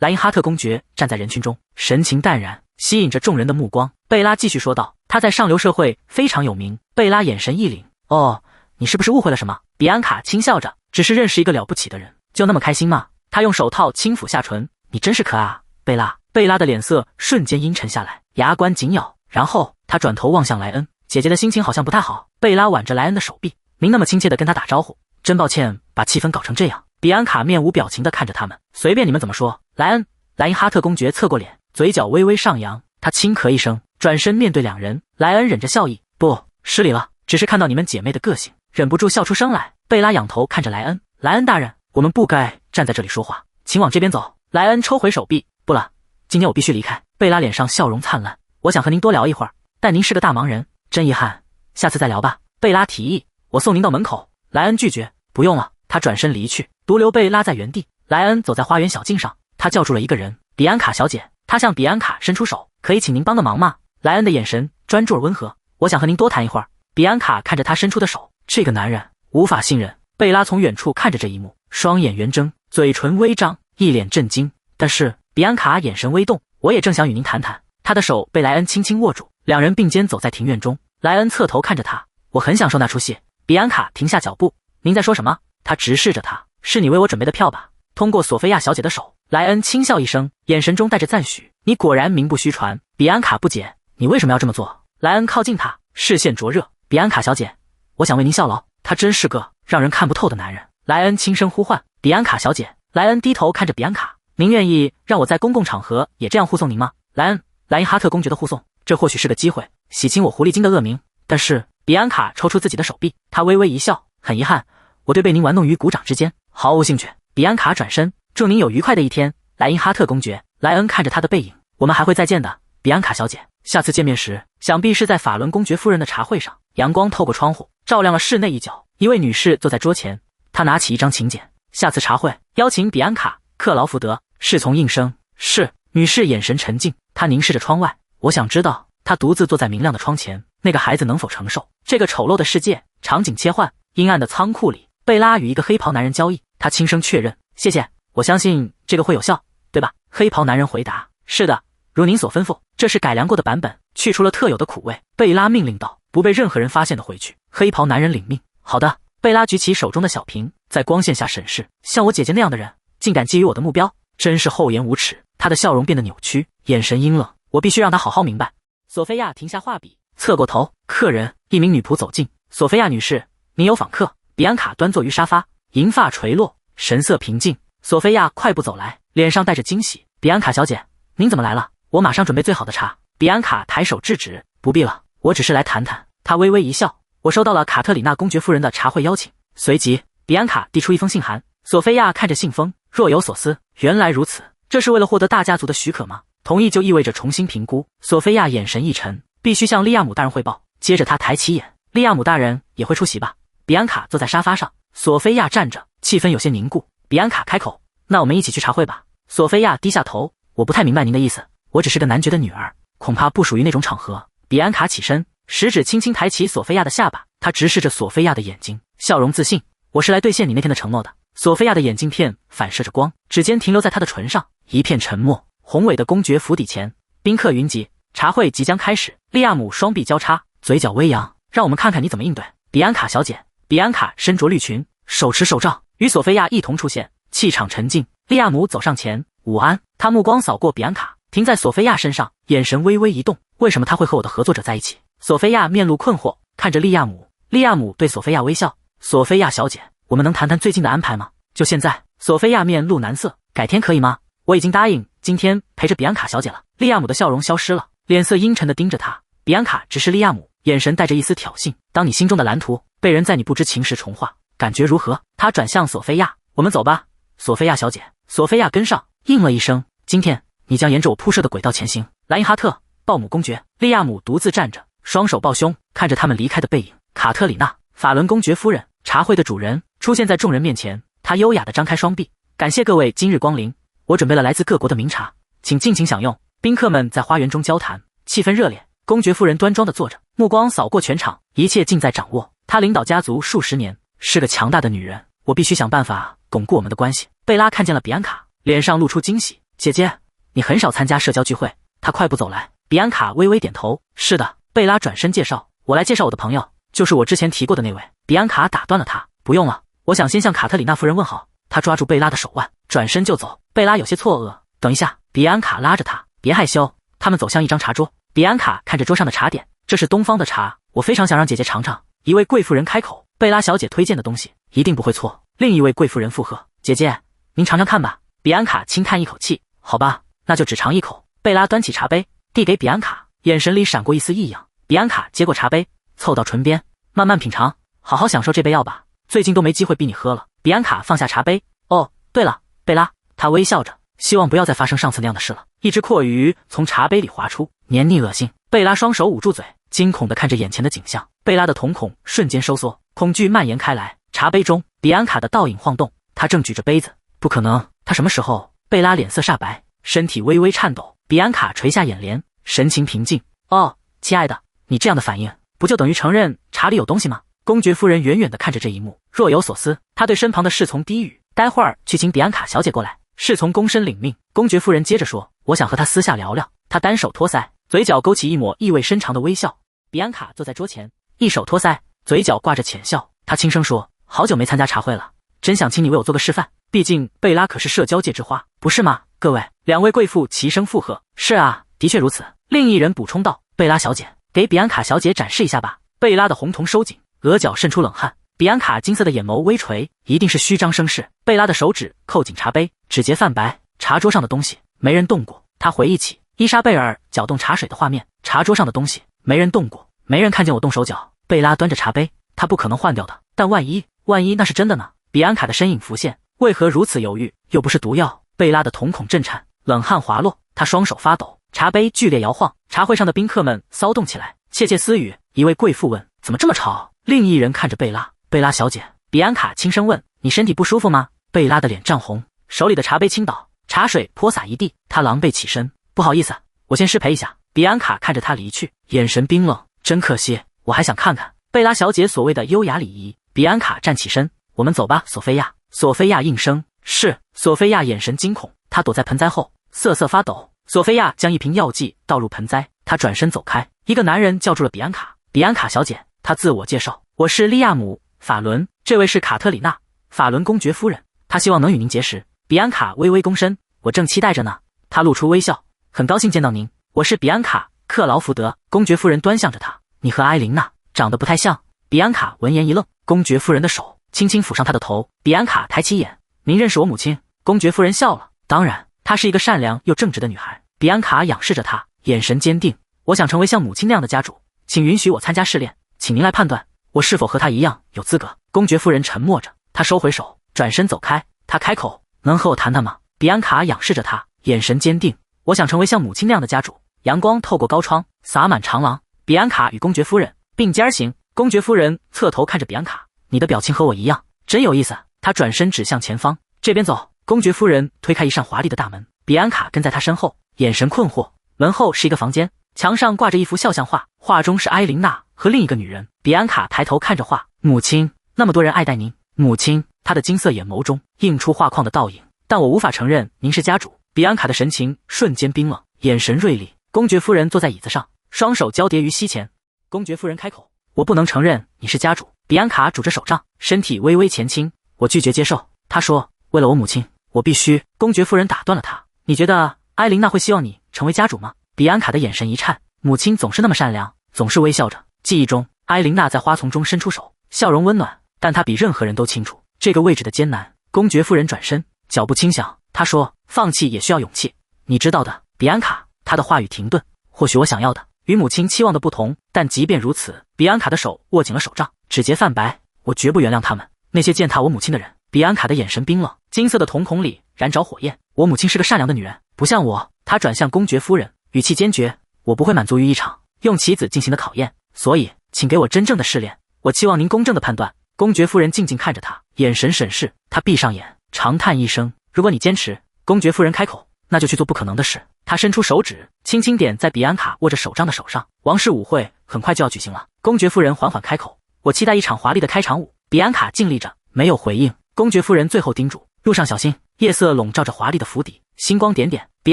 萊因哈特公爵站在人群中，神情淡然，吸引着眾人的目光。貝拉繼續說道，他在上流社會非常有名。貝拉眼神一凛，哦，你是不是誤會了什麼？比安卡輕笑着，只是認識一個了不起的人，就那麼開心嗎？他用手套輕撫下唇，你真是可愛啊，貝拉。貝拉的臉色瞬間陰沉下來，牙關緊咬，然後他轉頭望向萊恩，姐姐的心情好像不太好。貝拉挽着萊恩的手臂，您那麼親切地跟他打招呼，真抱歉把氣氛搞成這樣。比安卡面無表情地看着他們，隨便你們怎麼說。萊因哈特公爵側過臉，嘴角微微上揚，他輕咳一聲，轉身面對兩人。萊恩忍着笑意，不，失禮了，只是看到你們姐妹的個性，忍不住笑出聲來。貝拉仰頭看着萊恩，萊恩大人，我們不該站在這裡說話，請往這邊走。萊恩抽回手臂，不了，今天我必須離開。貝拉臉上笑容燦爛，我想和您多聊一會兒，但您是個大忙人，真遺憾，下次再聊吧。貝拉提議，我送您到门口。萊恩拒絕，不用了，他轉身離去，獨留貝拉在原地。萊恩走在花園小徑上，他叫住了一個人，比安卡小姐。他向比安卡伸出手，可以請您幫個忙嗎？萊恩的眼神專注而溫和，我想和您多談一會兒。比安卡看着他伸出的手，這個男人無法信任。貝拉從遠處看着這一幕，雙眼圓睜，嘴唇微張，一臉震驚。但是比安卡眼神微動，我也正想與您談談。他的手被萊恩輕輕握住，兩人並肩走在庭院中。萊恩側頭看着他，我很享受那出戲。比安卡停下腳步，您在說什麼？他直視着他，是你為我準備的票吧？通過索菲亞小姐的手，萊恩輕笑一聲，眼神中帶着讚許。你果然名不虛傳。比安卡不解，你為什麼要這麼做？萊恩靠近他，視線灼熱。比安卡小姐，我想為您效勞。他真是個讓人看不透的男人。萊恩輕聲呼喚，比安卡小姐。萊恩低頭看着比安卡，您願意讓我在公共場合也這樣護送您嗎？萊恩，萊因哈特公爵的護送，這或許是個機會，洗清我狐狸精的惡名。但是比安卡抽出自己的手臂，他微微一笑，很遺憾，我對被您玩弄於股掌之間毫無興趣。比安卡轉身，祝您有愉快的一天，萊因哈特公爵。萊恩看着他的背影，我們還會再見的，比安卡小姐。下次見面時，想必是在法倫公爵夫人的茶會上。陽光透過窗戶，照亮了室內一角。一位女士坐在桌前，她拿起一張请柬。下次茶會邀請比安卡、克勞福德。侍從應聲。是。女士眼神沉靜，她凝視着窗外。我想知道，她獨自坐在明亮的窗前，那個孩子能否承受這個醜陋的世界？場景切換，陰暗的倉庫裡，貝拉與一個黑袍男人交易。她輕聲確認：謝謝，我相信這個會有效，對吧？黑袍男人回答：是的，如您所吩咐。這是改良過的版本，去除了特有的苦味。貝拉命令道：不被任何人發現的回去。黑袍男人領命。好的。貝拉舉起手中的小瓶，在光線下審視，像我姐姐那樣的人，竟敢覬覦我的目標，真是厚顏無恥。她的笑容變得扭曲，眼神陰冷。我必須讓她好好明白。索菲亞停下畫筆，側過頭。客人，一名女僕走近。索菲亞女士，您有訪客。比安卡端坐於沙發，銀髮垂落，神色平靜。索菲亞快步走來，臉上帶着驚喜。比安卡小姐，您怎麼來了？我馬上準備最好的茶。比安卡抬手制止，不必了，我只是來談談。她微微一笑，我收到了卡特里娜公爵夫人的茶會邀請。隨即，比安卡遞出一封信函。索菲亞看着信封，若有所思。原來如此，這是為了獲得大家族的許可嗎？同意就意味着重新評估。索菲亞眼神一沉，必須向利亞姆大人匯報。接着她抬起眼，利亞姆大人也會出席吧？比安卡坐在沙發上，索菲亞站着，氣氛有些凝固。比安卡開口：那我們一起去茶會吧。索菲亞低下頭，我不太明白您的意思，我只是個男爵的女兒，恐怕不屬於那種場合。比安卡起身，食指輕輕抬起索菲亞的下巴，他直視着索菲亞的眼睛，笑容自信。我是來兌現你那天的承諾的。索菲亞的眼鏡片反射着光，指尖停留在他的唇上，一片沉默。宏偉的公爵府邸前，賓客雲集，茶會即將開始。利亞姆雙臂交叉，嘴角微揚，讓我們看看你怎麼應對。比安卡小姐。比安卡身着綠裙，手持手杖，與索菲亞一同出現，氣場沉靜。利亞姆走上前，午安。他目光掃過比安卡，停在索菲亞身上，眼神微微一動。為什麼他會和我的合作者在一起？索菲亞面露困惑，看着利亞姆。利亞姆對索菲亞微笑。索菲亞小姐，我们能談談最近的安排嗎？就現在。索菲亞面露難色，改天可以嗎？我已經答應今天陪着比安卡小姐了。利亞姆的笑容消失了，臉色陰沉地盯着他。比安卡直視利亞姆，眼神帶着一絲挑釁。當你心中的藍圖被人在你不知情時重畫，感覺如何？他轉向索菲亞，我們走吧。索菲亞小姐。索菲亞跟上，應了一聲。今天你將沿着我鋪設的軌道前行。萊因哈特，鮑姆公爵。利亞姆獨自站着，雙手抱胸，看着他們離開的背影。卡特里娜，法倫公爵夫人，茶會的主人，出現在眾人面前。他優雅地張開雙臂，感謝各位今日光臨。我準備了來自各國的名茶，請盡情享用。賓客們在花園中交談，氣氛熱烈。公爵夫人端莊地坐着，目光掃過全場，一切盡在掌握。她領導家族數十年，是個強大的女人。我必須想辦法鞏固我們的關係。貝拉看見了比安卡，臉上露出驚喜。姐姐，你很少參加社交聚會。她快步走來，比安卡微微點頭。是的。貝拉轉身介紹，我來介紹我的朋友，就是我之前提過的那位。比安卡打斷了他，不用了，我想先向卡特里娜夫人問好。他抓住貝拉的手腕，轉身就走。貝拉有些錯愕，等一下。比安卡拉着他，別害羞。他們走向一張茶桌。比安卡看着桌上的茶點，這是東方的茶，我非常想讓姐姐嘗嘗。一位貴婦人開口，貝拉小姐推薦的東西一定不會錯。另一位貴婦人附和，姐姐，您嘗嘗看吧。比安卡輕嘆一口氣，好吧，那就只嘗一口。貝拉端起茶杯，遞給比安卡，眼神裡閃過一絲異樣。比安卡接過茶杯，湊到唇邊，慢慢品嘗，好好享受這杯藥吧。最近都沒機會逼你喝了。比安卡放下茶杯，哦，對了，貝拉，她微笑着，希望不要再發生上次那樣的事了。一隻蛞蝓從茶杯裡滑出，黏膩惡心。貝拉雙手捂住嘴，驚恐地看着眼前的景象。貝拉的瞳孔瞬間收縮，恐懼蔓延開來。茶杯中，比安卡的倒影晃動，她正舉着杯子。不可能，她什麼時候？貝拉臉色煞白，身體微微顫抖。比安卡垂下眼簾，神情平靜。哦，親愛的，你這樣的反應，不就等於承認茶裡有東西嗎？公爵夫人遠遠地看着這一幕，若有所思。她對身旁的侍從低語：“待會兒去請比安卡小姐過來。”侍從躬身領命。公爵夫人接着說：“我想和她私下聊聊。”她單手托腮，嘴角勾起一抹意味深長的微笑。比安卡坐在桌前，一手托腮，嘴角掛着淺笑。她輕聲說：“好久沒參加茶會了，真想請你為我做個示範。畢竟貝拉可是社交界之花，不是嗎？各位。”兩位貴婦齊聲附和：“是啊，的確如此。”另一人補充道：“貝拉小姐，給比安卡小姐展示一下吧。”貝拉的紅瞳收緊，額角滲出冷汗。比安卡金色的眼眸微垂，一定是虛張聲勢。貝拉的手指扣緊茶杯，指節泛白。茶桌上的東西沒人動過。他回憶起伊莎貝爾攪動茶水的畫面，茶桌上的東西沒人動過，沒人看見我動手腳。貝拉端着茶杯，他不可能換掉的。但萬一那是真的呢？比安卡的身影浮現，為何如此猶豫？又不是毒藥。貝拉的瞳孔震顫，冷汗滑落，他雙手發抖，茶杯劇烈搖晃。茶會上的賓客們騷動起來，竊竊私語。一位貴婦問：“怎麼這麼吵？”另一人看着貝拉：“貝拉小姐。”比安卡輕聲問：“你身體不舒服嗎？”貝拉的臉漲紅，手裡的茶杯傾倒，茶水潑灑一地。他狼狽起身：“不好意思，我先失陪一下。”比安卡看着他離去，眼神冰冷：“真可惜，我還想看看貝拉小姐所謂的優雅禮儀。”比安卡站起身：“我們走吧，索菲亞。”索菲亞應聲：“是。”索菲亞眼神驚恐，她躲在盆栽後，瑟瑟發抖。索菲亞將一瓶药劑倒入盆栽，她轉身走開。一個男人叫住了比安卡：“比安卡小姐。”她自我介紹：“我是利亞姆·法倫，這位是卡特里娜·法倫公爵夫人，她希望能與您結識。”比安卡微微躬身：“我正期待着呢。”她露出微笑：“很高興見到您，我是比安卡·克勞福德。”公爵夫人端詳着她：“你和埃琳娜長得不太像。”比安卡聞言一愣，公爵夫人的手輕輕撫上她的頭。比安卡抬起眼：“您認識我母親？”公爵夫人笑了：“當然，她是一個善良又正直的女孩。”比安卡仰視着她，眼神堅定：“我想成為像母親那樣的家主，請允許我參加試煉，請您來判斷我是否和她一樣有資格。”公爵夫人沉默着，她收回手，轉身走開。她開口：“能和我談談嗎？”比安卡仰視着她，眼神堅定：“我想成為像母親那樣的家主。”陽光透過高窗，灑滿長廊。比安卡與公爵夫人並肩而行。公爵夫人側頭看着比安卡：“你的表情和我一樣，真有意思。”她轉身指向前方：“這邊走。”公爵夫人推開一扇華麗的大門，比安卡跟在她身後，眼神困惑。門後是一個房間，牆上掛着一幅肖像畫，畫中是埃琳娜和另一個女人。比安卡抬頭看着畫：“母親，那麼多人愛戴您。”母親，她的金色眼眸中映出畫框的倒影。“但我無法承認您是家主。”比安卡的神情瞬間冰冷，眼神銳利。公爵夫人坐在椅子上，雙手交疊於膝前。公爵夫人開口：“我不能承認你是家主。”比安卡拄着手杖，身體微微前傾：“我拒絕接受。”他說：“為了我母親，我必須。”公爵夫人打斷了他：“你覺得埃琳娜會希望你成為家主嗎？”比安卡的眼神一顫，母親總是那麼善良，總是微笑着。記憶中，埃琳娜在花叢中伸出手，笑容溫暖，但她比任何人都清楚這個位置的艱難。公爵夫人轉身，腳步輕響，她說：“放棄也需要勇氣，你知道的。”比安卡，她的話語停頓。或許我想要的與母親期望的不同，但即便如此，比安卡的手握緊了手杖，指節泛白。我絕不原諒他們，那些踐踏我母親的人。比安卡的眼神冰冷，金色的瞳孔裡燃着火焰。我母親是個善良的女人，不像我。她轉向公爵夫人，語氣堅決：“我不會滿足於一場用棋子進行的考驗，所以請給我真正的試煉。我期望您公正的判斷。”公爵夫人靜靜看着他，眼神審視。他閉上眼，長嘆一聲：“如果你堅持。”公爵夫人開口：“那就去做不可能的事。”他伸出手指，輕輕點在比安卡握着手杖的手上。王室舞會很快就要舉行了。公爵夫人緩緩開口：“我期待一場華麗的開場舞。”比安卡靜立着，沒有回應。公爵夫人最後叮囑：“路上小心。”夜色籠罩着華麗的府邸，星光點點。比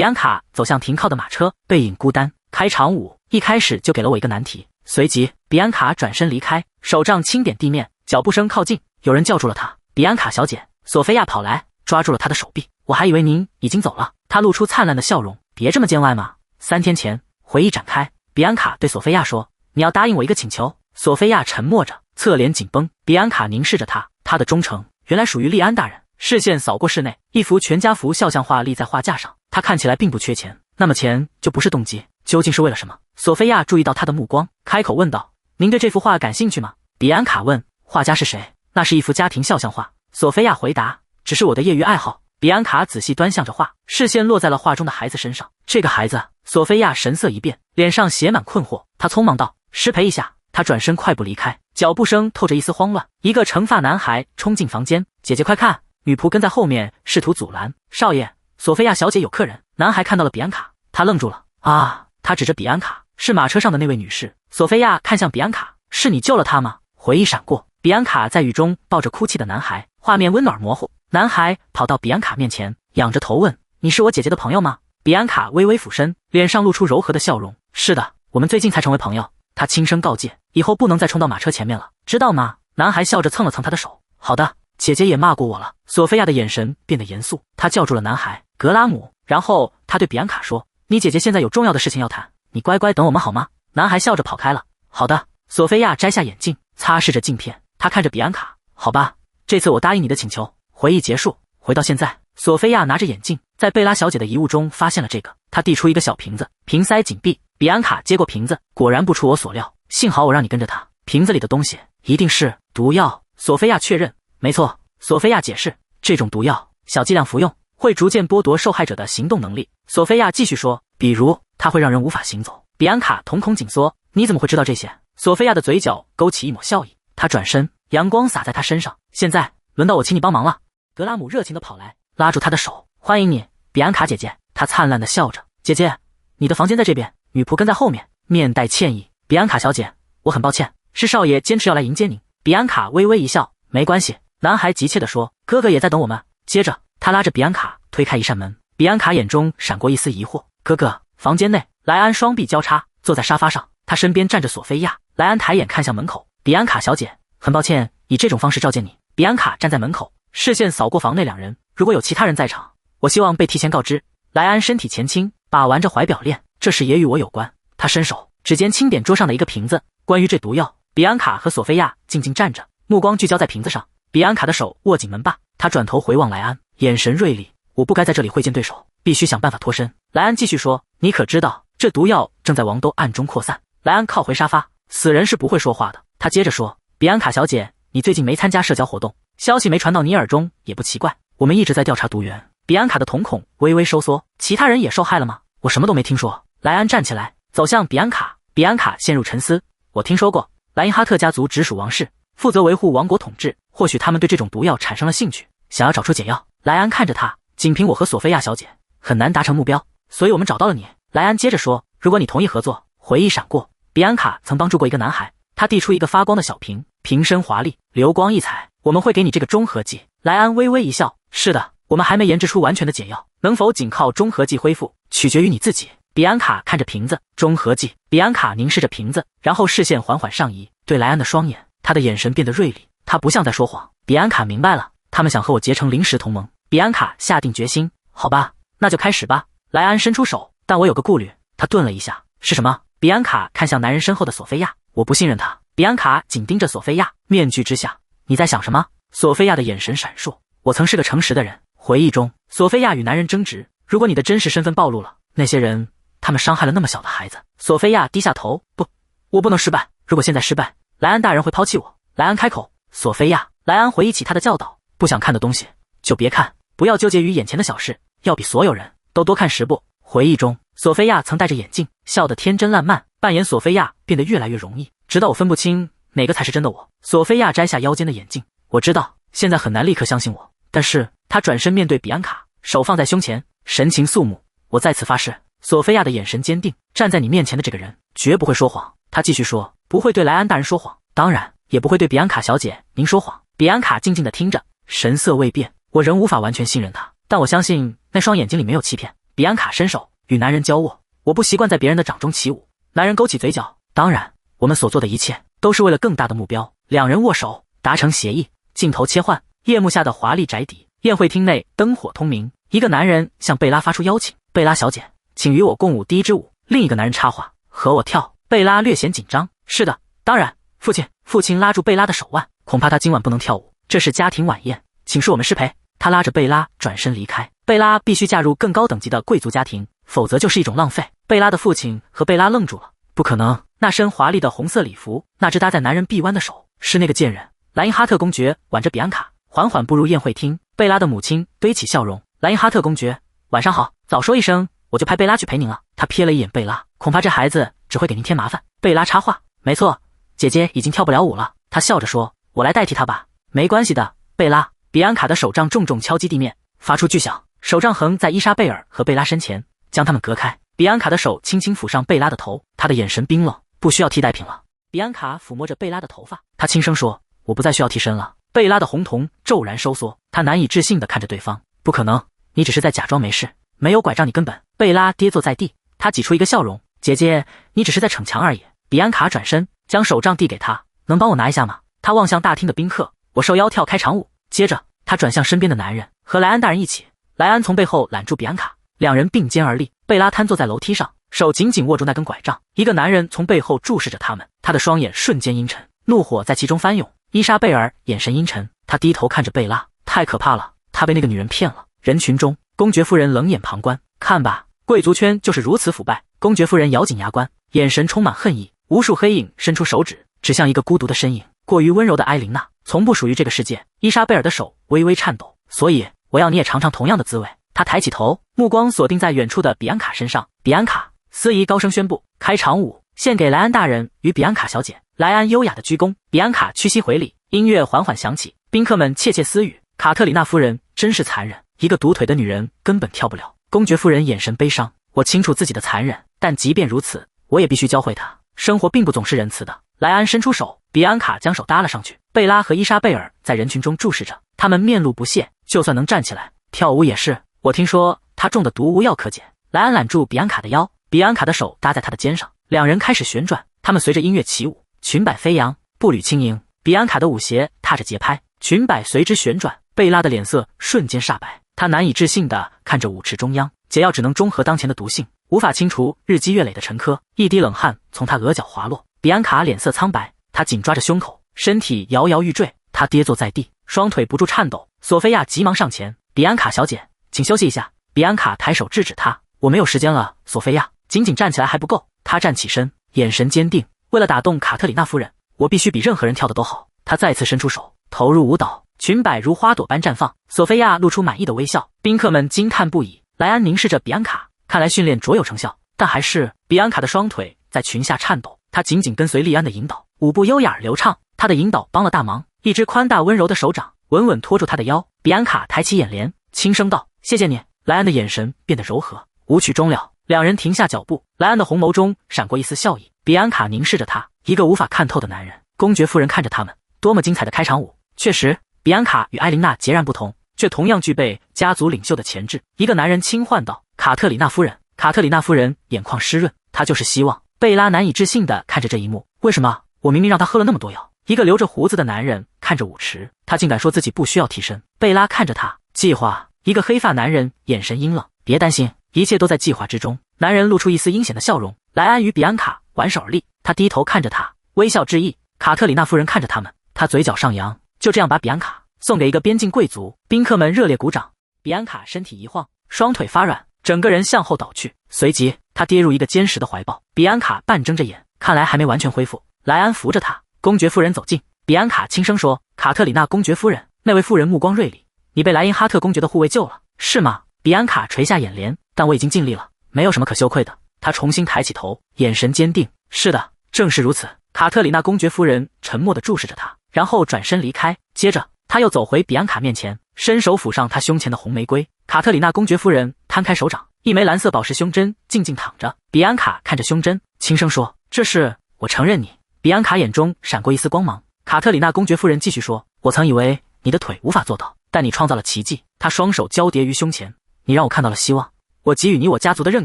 安卡走向停靠的馬車，背影孤單。開場舞一開始就給了我一個難題。隨即，比安卡轉身離開，手杖輕點地面，腳步聲靠近，有人叫住了他：“比安卡小姐！”索菲亞跑來，抓住了他的手臂：“我還以為您已經走了。”他露出燦爛的笑容：“別這麼見外嘛。”3天前，回憶展開，比安卡對索菲亞說：“你要答應我一個請求。”索菲亞沉默着，側臉緊繃。比安卡凝視着他，他的忠誠原來屬於利安大人。視線掃過室內，一幅全家福肖像畫立在畫架上。他看起來並不缺錢，那麼錢就不是動機，究竟是為了什麼？索菲亞注意到他的目光，開口問道：“您對這幅畫感興趣嗎？”比安卡問：“畫家是誰？”“那是一幅家庭肖像畫。”索菲亞回答：“只是我的業餘愛好。”比安卡仔細端詳着畫，視線落在了畫中的孩子身上。這個孩子，索菲亞神色一變，臉上寫滿困惑。她匆忙道：“失陪一下。”她轉身快步離開，腳步聲透着一絲慌亂。一個長髮男孩衝進房間：“姐姐快看！”女僕跟在後面試圖阻攔：“少爺，索菲亞小姐有客人。”男孩看到了比安卡，他愣住了。啊，他指着比安卡：“是馬車上的那位女士。”索菲亞看向比安卡：“是你救了她嗎？”回憶閃過，比安卡在雨中抱着哭泣的男孩，畫面溫暖模糊。男孩跑到比安卡面前，仰着頭問：“你是我姐姐的朋友嗎？”比安卡微微俯身，臉上露出柔和的笑容：“是的，我們最近才成為朋友。”他輕聲告誡：“以後不能再衝到馬車前面了，知道嗎？”男孩笑着蹭了蹭他的手：“好的，姐姐也罵過我了。”索菲亞的眼神變得嚴肅，她叫住了男孩：“格拉姆。”然後她对比安卡說：“你姐姐現在有重要的事情要談，你乖乖等我們好吗？”男孩笑着跑開了。好的。索菲亞摘下眼鏡，擦拭着鏡片，她看着比安卡：“好吧，這次我答應你的請求。”回憶結束，回到現在，索菲亞拿着眼鏡，在貝拉小姐的遺物中發現了這個。她遞出一個小瓶子，瓶塞緊閉。比安卡接過瓶子，果然不出我所料，幸好我讓你跟着他。瓶子裡的東西一定是毒藥。索菲亞確認：“沒錯。”索菲亞解釋：“這種毒藥小劑量服用會逐漸剝奪受害者的行動能力。”索菲亞繼續說：“比如它會讓人無法行走。”比安卡瞳孔緊縮：“你怎麼會知道這些？”索菲亞的嘴角勾起一抹笑意，她轉身，陽光灑在她身上。“現在輪到我請你幫忙了。”格拉姆熱情地跑來，拉住她的手：“歡迎你，比安卡姐姐。”她燦爛地笑着：“姐姐，你的房間在這邊。”女僕跟在後面，面帶歉意：“比安卡小姐，我很抱歉，是少爺堅持要來迎接您。”比安卡微微一笑：“沒關係。”男孩急切地說：“哥哥也在等我們。”接着，他拉着比安卡推開一扇門，比安卡眼中閃過一絲疑惑：“哥哥。”房間內，萊安雙臂交叉坐在沙發上，他身邊站着索菲亞。萊安抬眼看向門口：“比安卡小姐，很抱歉以這種方式召見你。”比安卡站在门口，視線掃過房內兩人：“如果有其他人在場，我希望被提前告知。”萊安身體前傾，把玩着懷錶鏈，這事也與我有關。他伸手，指尖輕點桌上的一個瓶子。關於這毒藥，比安卡和索菲亞靜靜站着，目光聚焦在瓶子上。比安卡的手握緊門把，他轉頭回望萊安，眼神銳利：“我不該在這裡會見對手，必須想辦法脫身。”萊安繼續說：“你可知道，這毒藥正在王都暗中擴散？”萊安靠回沙發，死人是不會說話的。他接着說：“比安卡小姐，你最近沒參加社交活動，消息沒傳到你耳中也不奇怪。我們一直在調查毒源。”比安卡的瞳孔微微收縮：“其他人也受害了嗎？我什麼都沒聽說。”萊安站起來，走向比安卡。比安卡陷入沉思：“我聽說過，萊因哈特家族直屬王室，負責維護王國統治。或許他們對這種毒藥產生了興趣，想要找出解藥。”萊安看着他：“僅憑我和索菲亞小姐，很難達成目標，所以我們找到了你。”萊安接着說：“如果你同意合作。”回憶閃過，比安卡曾幫助過一個男孩，他遞出一個發光的小瓶，瓶身華麗，流光溢彩。“我們會給你這個中和劑。”萊安微微一笑：“是的，我們還沒研制出完全的解藥，能否僅靠中和劑恢復，取決於你自己。”比安卡看着瓶子，中和劑。比安卡凝視着瓶子，然後視線緩緩上移，對萊安的雙眼，他的眼神變得銳利，他不像在說謊。比安卡明白了，他們想和我結成臨時同盟。比安卡下定決心：“好吧，那就開始吧。”萊安伸出手，但我有個顧慮。他頓了一下：“是什麼？”比安卡看向男人身後的索菲亞：“我不信任他。”比安卡緊盯着索菲亞，面具之下，你在想什麼？索菲亞的眼神閃爍：“我曾是個誠實的人。”回憶中，索菲亞與男人爭執：“如果你的真實身份暴露了，那些人，他們傷害了那麼小的孩子。”索菲亞低下頭：“不，我不能失敗。如果現在失敗，萊安大人会拋棄我。”萊安開口：“索菲亞。”萊安回憶起他的教導：“不想看的東西就別看，不要糾結於眼前的小事，要比所有人都多看10步。”回憶中，索菲亞曾戴着眼鏡，笑得天真爛漫，扮演索菲亞變得越來越容易，直到我分不清哪個才是真的我。索菲亞摘下腰間的眼鏡：“我知道，現在很難立刻相信我，但是……”她轉身面對比安卡，手放在胸前，神情肅穆：“我在此發誓。”索菲亞的眼神堅定，站在你面前的這個人絕不會說謊。她繼續說：“不會對萊安大人說謊，當然也不會對比安卡小姐您說謊。”比安卡靜靜地聽着，神色未變。我仍無法完全信任他，但我相信那雙眼睛裡沒有欺騙。比安卡伸手與男人交握：“我不習慣在別人的掌中起舞。”男人勾起嘴角：“當然，我們所做的一切都是為了更大的目標。”兩人握手，達成協議。鏡頭切換，夜幕下的華麗宅邸，宴會廳內燈火通明。一個男人向貝拉發出邀請：“貝拉小姐，請與我共舞第一支舞。”另一個男人插話：“和我跳。”貝拉略顯緊張：“是的，當然，父親。”父親拉住貝拉的手腕：“恐怕他今晚不能跳舞，這是家庭晚宴，請恕我們失陪。”他拉着貝拉轉身離開。貝拉必須嫁入更高等級的貴族家庭，否則就是一種浪費。貝拉的父親和貝拉愣住了，不可能！那身華麗的紅色禮服，那只搭在男人臂彎的手，是那個賤人。萊因哈特公爵挽着比安卡，緩緩步入宴會廳。貝拉的母親堆起笑容：“萊因哈特公爵，晚上好，早說一聲，我就派貝拉去陪您了。”他瞥了一眼貝拉，恐怕這孩子只會給您添麻煩。貝拉插話：“沒錯，姐姐已經跳不了舞了。”他笑着說：“我來代替她吧。”沒關係的，貝拉。比安卡的手杖重重敲擊地面，發出巨響，手杖橫在伊莎貝爾和貝拉身前，將他們隔開。比安卡的手輕輕撫上貝拉的頭，他的眼神冰冷：“不需要替代品了。”比安卡撫摸着貝拉的頭髮，她輕聲說：“我不再需要替身了。”貝拉的紅瞳驟然收縮，她難以置信地看着對方：“不可能，你只是在假裝沒事，沒有拐杖你根本……”貝拉跌坐在地，她擠出一個笑容：“姐姐，你只是在逞強而已。”比安卡轉身將手杖遞給他：“能幫我拿一下嗎？”他望向大廳的賓客：“我受邀跳開場舞。”接着他轉向身邊的男人：“和萊安大人一起。”萊安從背後攬住比安卡，兩人並肩而立。貝拉癱坐在樓梯上，手緊緊握住那根拐杖。一個男人從背後注視着他們，他的雙眼瞬間陰沉，怒火在其中翻湧。伊莎貝爾眼神陰沉，她低頭看着貝拉，太可怕了，她被那個女人騙了。人群中，公爵夫人冷眼旁觀，看吧，貴族圈就是如此腐敗。公爵夫人咬緊牙關，眼神充滿恨意。無數黑影伸出手指，指向一個孤獨的身影，過於溫柔的埃琳娜，從不屬於這個世界。伊莎貝爾的手微微顫抖，所以我要你也嘗嘗同樣的滋味。她抬起頭，目光鎖定在遠處的比安卡身上。比安卡，司儀高聲宣布，開場舞，獻給萊安大人與比安卡小姐。萊安優雅的鞠躬，比安卡屈膝回禮。音樂緩緩響起，賓客們竊竊私語。卡特里娜夫人真是殘忍，一個獨腿的女人根本跳不了。公爵夫人眼神悲傷，我清楚自己的殘忍，但即便如此，我也必須教會她，生活並不總是仁慈的。萊安伸出手，比安卡將手搭了上去。貝拉和伊莎貝爾在人群中注視着，他們面露不屑。就算能站起來跳舞也是，我聽說他中的毒無藥可解。萊安攬住比安卡的腰，比安卡的手搭在他的肩上，兩人開始旋轉，他們隨着音樂起舞，裙擺飛揚，步履輕盈。比安卡的舞鞋踏着節拍，裙擺隨之旋轉。貝拉的臉色瞬間煞白，她難以置信地看着舞池中央，解藥只能中和當前的毒性，無法清除日積月累的沉疴。一滴冷汗從她額角滑落，比安卡臉色蒼白，她緊抓着胸口，身體搖搖欲墜。她跌坐在地，雙腿不住顫抖。索菲亞急忙上前：“比安卡小姐，請休息一下。”比安卡抬手制止她：“我沒有時間了。”索菲亞僅僅站起來還不夠，她站起身，眼神堅定：“為了打動卡特里娜夫人，我必須比任何人跳得都好。”她再次伸出手，投入舞蹈，裙擺如花朵般綻放。索菲亞露出滿意的微笑，賓客們驚嘆不已。萊安凝視着比安卡，看來訓練卓有成效，但還是比安卡的雙腿在裙下顫抖。她緊緊跟隨利安的引導，舞步優雅而流暢。她的引導幫了大忙，一隻寬大溫柔的手掌穩穩托住她的腰。比安卡抬起眼簾，輕聲道：“謝謝你。”萊安的眼神變得柔和。舞曲終了，兩人停下腳步。萊安的紅眸中閃過一絲笑意。比安卡凝視着他，一個無法看透的男人。公爵夫人看着他們，多麼精彩的開場舞！確實，比安卡與埃琳娜截然不同，卻同樣具備家族領袖的潛質。一個男人輕喚道：“卡特里娜夫人。”卡特里娜夫人眼眶濕潤，她就是希望。貝拉難以置信地看着這一幕，為什麼我明明讓他喝了那麼多藥？一個留着鬍子的男人看着舞池，他竟敢說自己不需要替身。貝拉看着他，計劃。一個黑髮男人眼神陰冷，別擔心，一切都在計劃之中。男人露出一絲陰險的笑容。萊安與比安卡挽手而立，他低頭看着他，微笑致意。卡特里娜夫人看着他們，他嘴角上揚，就這樣把比安卡送給一個邊境貴族。賓客們熱烈鼓掌。比安卡身體一晃，雙腿發軟，整個人向後倒去，隨即他跌入一個堅實的懷抱。比安卡半睜着眼，看來還沒完全恢復。萊安扶着他，公爵夫人走近，比安卡輕聲說：“卡特里娜公爵夫人。”那位婦人目光銳利：“你被萊因哈特公爵的護衛救了，是嗎？”比安卡垂下眼簾，但我已經盡力了，沒有什麼可羞愧的。他重新抬起頭，眼神堅定：“是的，正是如此。”卡特里娜公爵夫人沉默地注視着他，然後轉身離開。接着，他又走回比安卡面前，伸手撫上他胸前的紅玫瑰。卡特里娜公爵夫人攤開手掌，一枚藍色寶石胸針靜靜躺着。比安卡看着胸針，輕聲說：“這是我承認你。”比安卡眼中閃過一絲光芒。卡特里娜公爵夫人繼續說：“我曾以為你的腿無法做到，但你創造了奇蹟。”他雙手交疊於胸前，你讓我看到了希望，我給予你我家族的認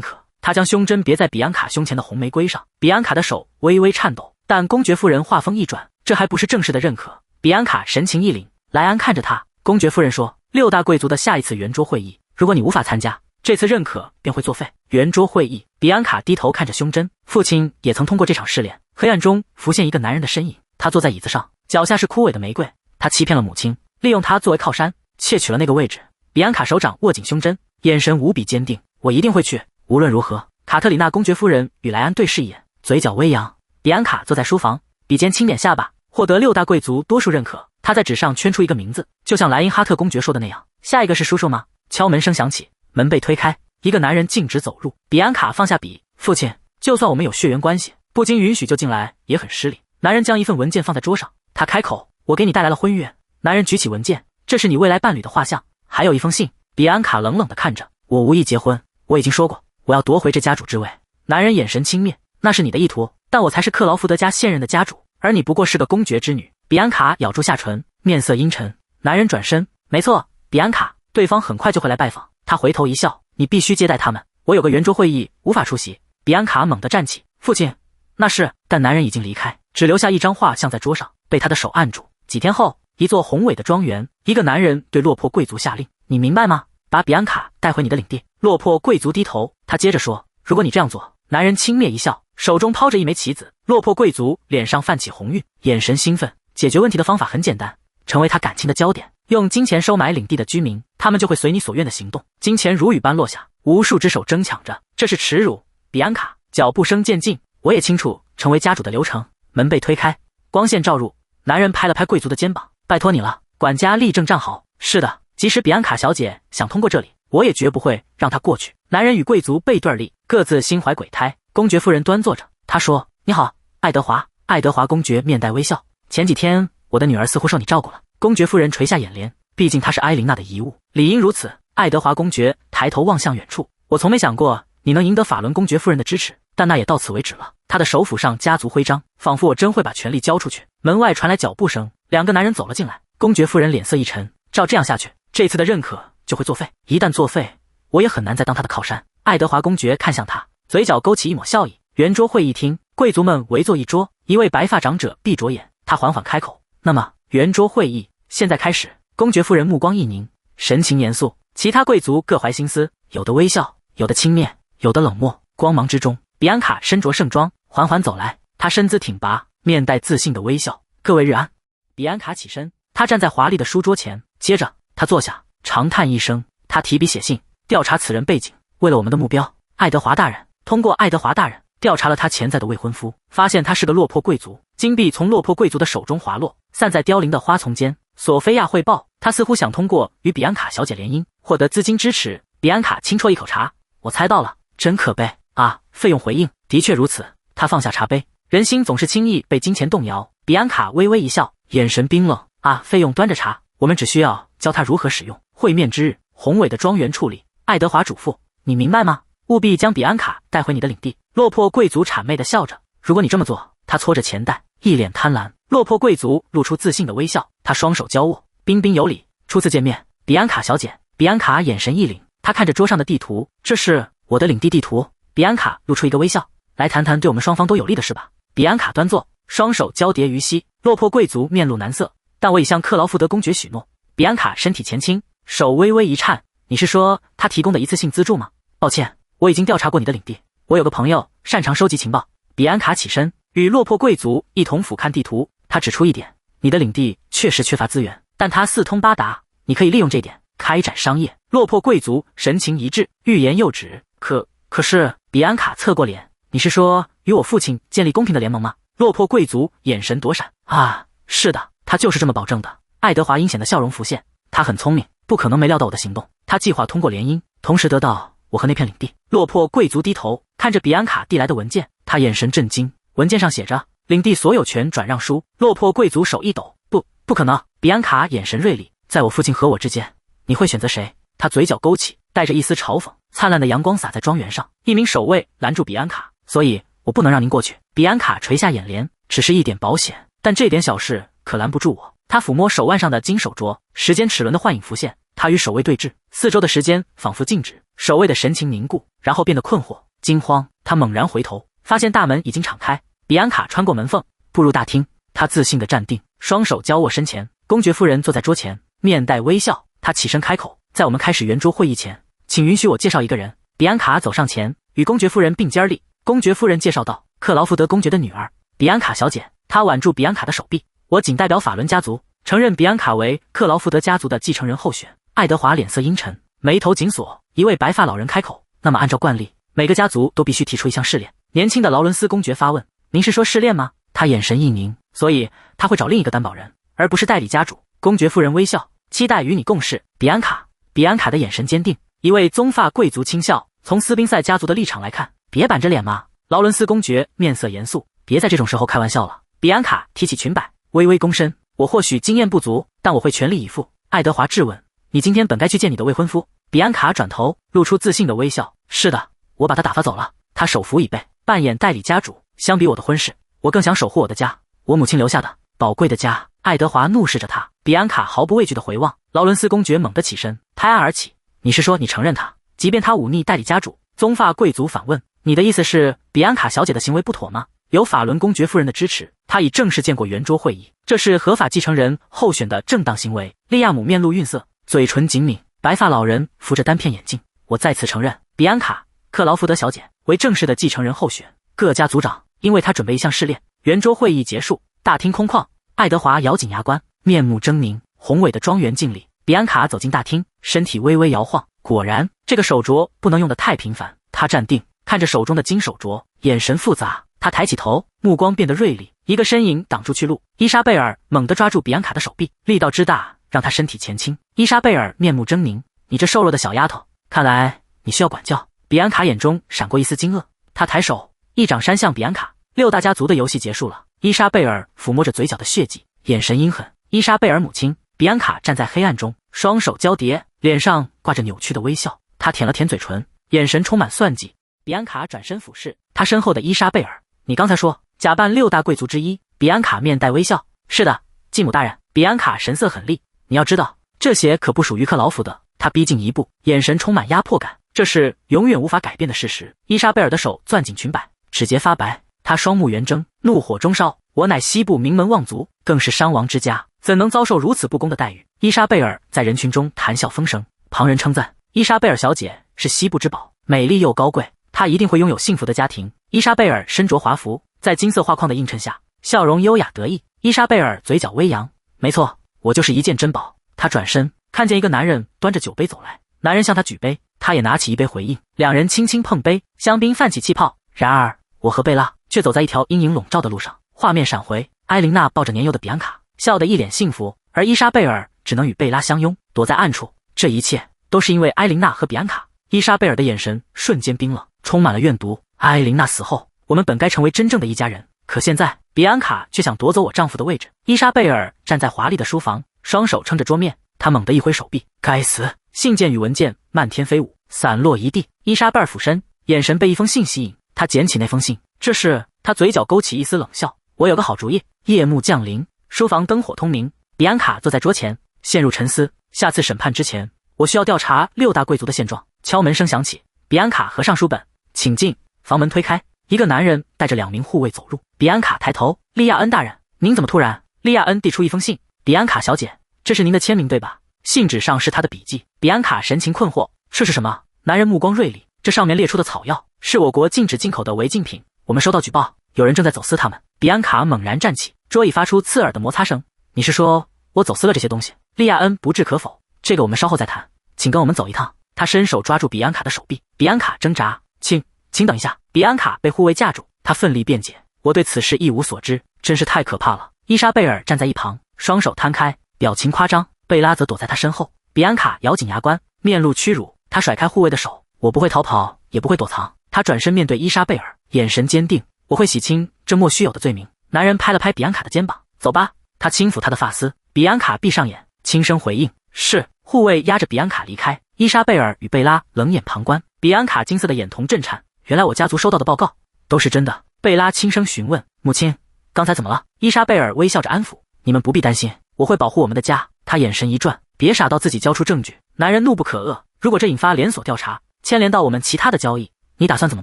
可。他將胸針別在比安卡胸前的紅玫瑰上，比安卡的手微微顫抖，但公爵夫人話鋒一轉：“這還不是正式的認可。”比安卡神情一凛，萊安看着他，公爵夫人說：“6大貴族的下一次圓桌會議，如果你無法參加，這次認可便會作廢。”圓桌會議。比安卡低頭看着胸針，父親也曾通過這場試煉。黑暗中浮現一個男人的身影，他坐在椅子上，腳下是枯萎的玫瑰。他欺騙了母親，利用他作為靠山，竊取了那個位置。比安卡手掌握緊胸針，眼神無比堅定：“我一定會去，無論如何。”卡特里娜公爵夫人與萊安對視一眼，嘴角微揚。比安卡坐在書房，比肩輕點下巴，獲得6大貴族多數認可。他在紙上圈出一個名字，就像萊因哈特公爵說的那樣。下一個是叔叔嗎？敲門聲響起，門被推開，一個男人徑直走入。比安卡放下筆：“父親，就算我們有血緣關係，不經允許就進來也很失禮。”男人將一份文件放在桌上，他開口：“我給你帶來了婚約。”男人舉起文件：“這是你未來伴侶的畫像，還有一封信。”比安卡冷冷地看着：“我無意結婚，我已經說過，我要奪回這家主之位。”男人眼神輕蔑：“那是你的意圖，但我才是克勞福德家現任的家主，而你不過是個公爵之女。比安卡咬住下唇，面色陰沉。男人轉身，沒錯，比安卡，對方很快就會來拜訪。他回頭一笑，你必須接待他們，我有個圓桌會議，無法出席。比安卡猛地站起，父親，那是，但男人已經離開，只留下一張畫像在桌上，被他的手按住。幾天後，一座宏偉的莊園，一個男人對落魄貴族下令，你明白嗎？把比安卡帶回你的領地。落魄貴族低頭，他接着說，如果你這樣做。男人輕蔑一笑，手中拋着一枚棋子。落魄貴族臉上泛起紅暈，眼神興奮。解決問題的方法很簡單，成為他感情的焦點，用金錢收買領地的居民，他們就會隨你所願的行動。金錢如雨般落下，無數只手爭搶着，這是恥辱。比安卡腳步聲漸近，我也清楚成為家主的流程。門被推開，光線照入，男人拍了拍貴族的肩膀，拜托你了。管家立正站好。是的，即使比安卡小姐想通過這裡，我也絕不會讓她過去。男人與貴族背對立，各自心懷鬼胎。公爵夫人端坐着，她說，你好，愛德華。愛德華公爵面帶微笑，前幾天我的女兒似乎受你照顧了。公爵夫人垂下眼簾，畢竟她是埃琳娜的遺物，理應如此。愛德華公爵抬頭望向遠處，我從沒想過你能贏得法倫公爵夫人的支持，但那也到此為止了。他的手phủ上家族徽章，仿佛我真會把權力交出去。門外傳來腳步聲，兩個男人走了進來。公爵夫人臉色一沉，照這樣下去，這次的認可就會作廢。一旦作廢，我也很難再當他的靠山。愛德華公爵看向他，嘴角勾起一抹笑意。圓桌會議廳，貴族們圍坐一桌，一位白髮長者閉着眼，他緩緩開口，那麼圓桌會議現在開始。公爵夫人目光一凝，神情嚴肅，其他貴族各懷心思，有的微笑，有的輕蔑，有的冷漠。光芒之中，比安卡身着盛裝緩緩走來，他身姿挺拔，面帶自信的微笑。各位日安。比安卡起身，他站在華麗的書桌前，接着他坐下，長嘆一聲，他提筆寫信，調查此人背景，為了我們的目標，愛德華大人。通過愛德華大人調查了他潛在的未婚夫，發現他是個落魄貴族，金幣從落魄貴族的手中滑落，散在凋零的花叢間。索菲亞匯報，他似乎想通過與比安卡小姐聯姻，獲得資金支持。比安卡輕啜一口茶，我猜到了，真可悲啊！費用回應，的確如此。他放下茶杯，人心總是輕易被金錢動搖。比安卡微微一笑，眼神冰冷。啊，費用端着茶，我們只需要教他如何使用。會面之日，宏偉的莊園處理。愛德華囑咐，你明白嗎？務必將比安卡帶回你的領地。落魄貴族谄媚地笑着，如果你這麼做。他搓着錢袋，一臉貪婪。落魄貴族露出自信的微笑，他雙手交握，彬彬有禮。初次見面，比安卡小姐。比安卡眼神一凛，他看着桌上的地圖，這是我的領地地圖。比安卡露出一個微笑，來談談對我們雙方都有利的事吧。比安卡端坐，雙手交疊於膝。落魄貴族面露難色，但我已向克勞福德公爵許諾。比安卡身體前傾，手微微一顫，你是說他提供的一次性資助嗎？抱歉，我已經調查過你的領地，我有個朋友擅長收集情報。比安卡起身，與落魄貴族一同俯瞰地圖。他指出一點，你的領地確實缺乏資源，但它四通八達，你可以利用這點開展商業。落魄貴族神情一致，欲言又止。可是，比安卡側過臉，你是說與我父親建立公平的聯盟嗎？落魄貴族眼神躲閃。啊，是的，他就是這麼保證的。愛德華陰險的笑容浮現，他很聰明，不可能沒料到我的行動。他計劃通過聯姻，同時得到我和那片領地。落魄貴族低頭看着比安卡遞來的文件，他眼神震驚。文件上寫着領地所有權轉讓書。落魄貴族手一抖，不可能。比安卡眼神銳利，在我父親和我之間，你會選擇誰？他嘴角勾起，帶着一絲嘲諷。燦爛的陽光灑在莊園上，一名守衛攔住比安卡，所以我不能讓您過去。比安卡垂下眼簾，只是一點保險，但這點小事可攔不住我。他撫摸手腕上的金手鐲，時間齒輪的幻影浮現。他與守衛對峙，四周的時間仿佛靜止，守衛的神情凝固，然後變得困惑、驚慌。他猛然回頭，發現大門已經敞開。比安卡穿過門縫，步入大廳。他自信地站定，雙手交握身前。公爵夫人坐在桌前，面帶微笑。他起身開口，在我們開始圓桌會議前，請允許我介紹一個人。比安卡走上前，與公爵夫人並肩立。公爵夫人介紹道，克勞福德公爵的女兒，比安卡小姐。他挽住比安卡的手臂，我僅代表法倫家族，承認比安卡為克勞福德家族的繼承人候選。愛德華臉色陰沉，眉頭緊鎖。一位白髮老人開口，那麼按照慣例，每個家族都必須提出一項試煉。年輕的勞倫斯公爵發問，您是說試煉嗎？他眼神一凝，所以他會找另一個擔保人，而不是代理家主。公爵夫人微笑，期待與你共事，比安卡。比安卡的眼神堅定。一位棕髮貴族輕笑，從斯賓塞家族的立場來看，別板着臉嘛。勞倫斯公爵面色嚴肅，別在這種時候開玩笑了。比安卡提起裙擺，微微躬身，我或許經驗不足，但我會全力以赴。愛德華質問，你今天本該去見你的未婚夫。比安卡轉頭露出自信的微笑，是的，我把他打發走了。他手扶椅背，扮演代理家主，相比我的婚事，我更想守護我的家，我母親留下的寶貴的家。愛德華怒視着他，比安卡毫不畏懼地回望。勞倫斯公爵猛地起身，拍案而起。你是说你承認他，即便他忤逆代理家主？棕髮貴族反問。你的意思是比安卡小姐的行為不妥嗎？有法倫公爵夫人的支持，她已正式見過圓桌會議，這是合法繼承人候選的正當行為。利亞姆面露慍色，嘴唇緊抿，白髮老人扶着單片眼鏡。我再次承認，比安卡·克勞福德小姐為正式的繼承人候選。各家族長因為她準備一項試煉。圓桌會議結束，大廳空曠。愛德華咬緊牙關，面目猙獰。宏偉的莊園敬禮。比安卡走進大廳，身體微微搖晃。果然，這個手鐲不能用得太頻繁。他站定，看着手中的金手鐲，眼神複雜。他抬起頭，目光變得銳利。一個身影擋住去路。伊莎貝爾猛地抓住比安卡的手臂，力道之大，讓他身體前傾。伊莎貝爾面目猙獰：“你這瘦弱的小丫頭，看來你需要管教。”比安卡眼中閃過一絲驚愕，他抬手一掌扇向比安卡。六大家族的遊戲結束了。伊莎貝爾撫摸着嘴角的血跡，眼神陰狠。伊莎貝爾母親比安卡站在黑暗中，雙手交疊，臉上掛着扭曲的微笑。她舔了舔嘴唇，眼神充滿算計。比安卡轉身俯視她身後的伊莎貝爾：“你剛才說假扮六大貴族之一？”比安卡面帶微笑：“是的，繼母大人。”比安卡神色狠厲：“你要知道，這些可不屬於克勞福德。”他逼近一步，眼神充滿壓迫感。這是永遠無法改變的事實。伊莎貝爾的手攥緊裙擺，指節發白。他雙目圓睜，怒火中燒：“我乃西部名門望族，更是商王之家，怎能遭受如此不公的待遇？”伊莎貝爾在人群中談笑風生，旁人稱讚伊莎貝爾小姐是西部之寶，美麗又高貴，她一定會擁有幸福的家庭。伊莎貝爾身着華服，在金色畫框的映襯下，笑容優雅得意。伊莎貝爾嘴角微揚：“沒錯，我就是一件珍寶。”她轉身看見一個男人端着酒杯走來，男人向他舉杯，他也拿起一杯回應，兩人輕輕碰杯，香檳泛起氣泡。然而我和貝拉卻走在一條陰影籠罩的路上。畫面閃回，埃琳娜抱着年幼的比安卡，笑得一臉幸福，而伊莎貝爾只能與貝拉相擁，躲在暗處。這一切都是因為埃琳娜和比安卡。伊莎貝爾的眼神瞬間冰冷，充滿了怨毒。埃琳娜死後，我們本該成為真正的一家人，可現在比安卡卻想奪走我丈夫的位置。伊莎貝爾站在華麗的書房，雙手撐着桌面，她猛地一揮手臂，該死！信件與文件漫天飛舞，散落一地。伊莎貝爾俯身，眼神被一封信吸引，她撿起那封信。這是她嘴角勾起一絲冷笑。我有個好主意。夜幕降臨，書房燈火通明，比安卡坐在桌前，陷入沉思。下次審判之前，我需要調查六大貴族的現狀。敲門聲響起，比安卡合上書本，請進。房門推開，一個男人帶着2名護衛走入。比安卡抬頭，利亞恩大人，您怎麼突然？利亞恩遞出一封信。比安卡小姐，這是您的簽名對吧？信紙上是他的筆記。比安卡神情困惑，這是什麼？男人目光銳利，這上面列出的草藥是我國禁止進口的違禁品，我們收到舉報，有人正在走私它們。比安卡猛然站起，桌椅發出刺耳的摩擦聲。你是說我走私了這些東西？利亞恩不置可否，這個我們稍後再談，請跟我們走一趟。他伸手抓住比安卡的手臂，比安卡掙扎，請等一下。比安卡被護衛架住，他奮力辯解，我對此事一無所知，真是太可怕了。伊莎貝爾站在一旁，雙手攤開，表情誇張。貝拉則躲在他身後。比安卡咬緊牙關，面露屈辱，他甩開護衛的手，我不會逃跑，也不會躲藏。他轉身面對伊莎貝爾，眼神堅定，我會洗清這莫須有的罪名。男人拍了拍比安卡的肩膀，走吧。他輕撫她的髮絲。比安卡閉上眼，輕聲回應，是。護衛押着比安卡離開。伊莎貝爾與貝拉冷眼旁觀。比安卡金色的眼瞳震顫，原來我家族收到的報告都是真的。貝拉輕聲詢問，母親，剛才怎麼了？伊莎貝爾微笑着安撫，你們不必擔心，我會保護我們的家。他眼神一轉，別傻到自己交出證據。男人怒不可遏，如果這引發連鎖調查，牽連到我們其他的交易，你打算怎麼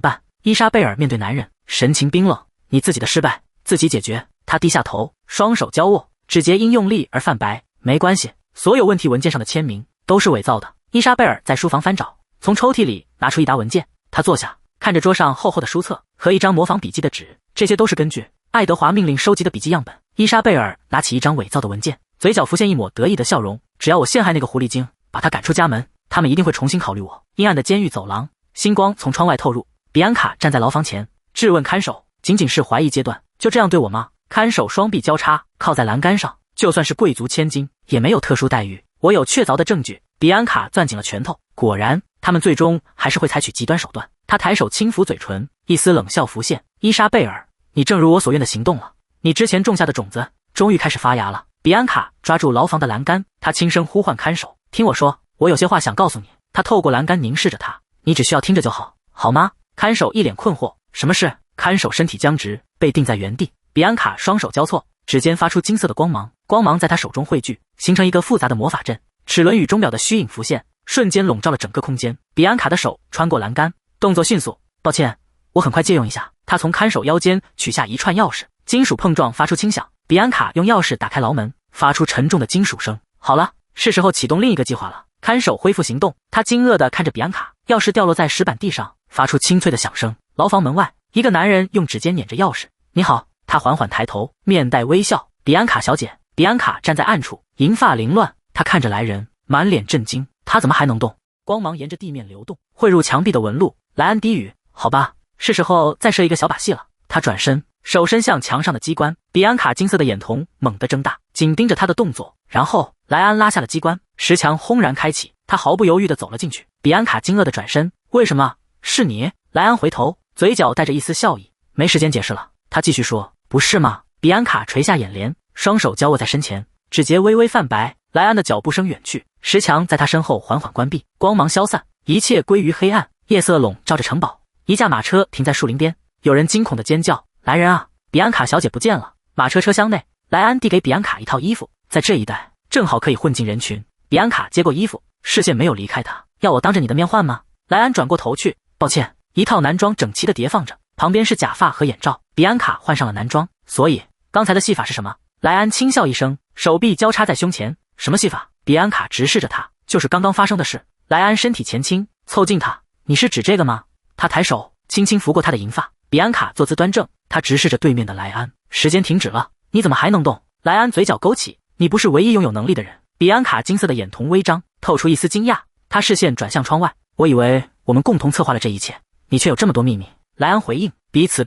辦？伊莎貝爾面對男人，神情冰冷，你自己的失敗自己解決。他低下頭，雙手交握，指節因用力而泛白。沒關係，所有問題文件上的簽名都是偽造的。伊莎貝爾在書房翻找，從抽屜裡拿出一沓文件。他坐下，看着桌上厚厚的書冊和一張模仿筆記的紙，這些都是根據愛德華命令收集的筆記樣本。伊莎貝爾拿起一張偽造的文件，嘴角浮現一抹得意的笑容。只要我陷害那個狐狸精，把他趕出家門，他們一定會重新考慮我。陰暗的監獄走廊，星光從窗外透入。比安卡站在牢房前，質問看守，僅僅是懷疑階段，就這樣對我嗎？看守雙臂交叉，靠在欄杆上，就算是貴族千金，也沒有特殊待遇。我有確鑿的證據。比安卡攥緊了拳頭，果然，他們最終還是會採取極端手段。他抬手輕撫嘴唇，一絲冷笑浮現。伊莎貝爾，你正如我所願的行動了，你之前種下的種子終於開始發芽了。比安卡抓住牢房的欄杆，他輕聲呼喚看守，聽我說，我有些話想告訴你。他透過欄杆凝視着他，你只需要聽着就好，好嗎？看守一臉困惑，什麼事？看守身體僵直，被定在原地。比安卡双手交錯，指尖发出金色的光芒，光芒在他手中匯聚，形成一個複雜的魔法陣。齒輪與鐘錶的虛影浮現，瞬間籠罩了整個空間。比安卡的手穿過欄杆，動作迅速。抱歉，我很快借用一下。他從看守腰間取下一串鑰匙，金屬碰撞發出輕響。比安卡用鑰匙打開牢門，發出沉重的金屬聲。好了，是時候啟動另一個計劃了。看守恢復行動，他驚愕地看着比安卡，鑰匙掉落在石板地上，發出清脆的響聲。牢房門外，一個男人用指尖捻着鑰匙。你好。他緩緩抬頭，面帶微笑。比安卡小姐。比安卡站在暗處，銀髮凌亂。他看着來人，滿臉震驚。他怎麼還能動？光芒沿着地面流動，匯入牆壁的紋路。萊安低語：好吧，是時候再設一個小把戲了。他轉身，手伸向牆上的機關。比安卡金色的眼瞳猛地睜大，緊盯着他的動作。然後，萊安拉下了機關，石牆轟然開啟。他毫不猶豫地走了進去。比安卡驚愕地轉身：為什麼？是你？萊安回頭，嘴角帶着一絲笑意。沒時間解釋了。他繼續說。不是嗎？比安卡垂下眼簾，雙手交握在身前，指節微微泛白。萊安的腳步聲遠去，石牆在他身後緩緩關閉，光芒消散，一切歸於黑暗。夜色籠罩着城堡，一架馬車停在樹林邊，有人驚恐地尖叫：來人啊！比安卡小姐不見了！馬車車廂內，萊安遞給比安卡一套衣服，在這一帶正好可以混進人群。比安卡接過衣服，視線沒有離開他。要我當着你的面換嗎？萊安轉過頭去，抱歉。一套男裝整齊地疊放着，旁邊是假髮和眼罩。比安卡換上了男裝。所以剛才的戲法是什麼？萊安輕笑一聲，手臂交叉在胸前。什麼戲法？比安卡直視着他，就是剛剛發生的事。萊安身體前傾，湊近他，你是指這個嗎？他抬手輕輕拂過他的銀髮。比安卡坐姿端正，他直視着對面的萊安。時間停止了，你怎麼還能動？萊安嘴角勾起，你不是唯一擁有能力的人。比安卡金色的眼瞳微張，透出一絲驚訝。他視線轉向窗外，我以為我們共同策劃了這一切，你卻有這麼多秘密。萊安回應，彼此，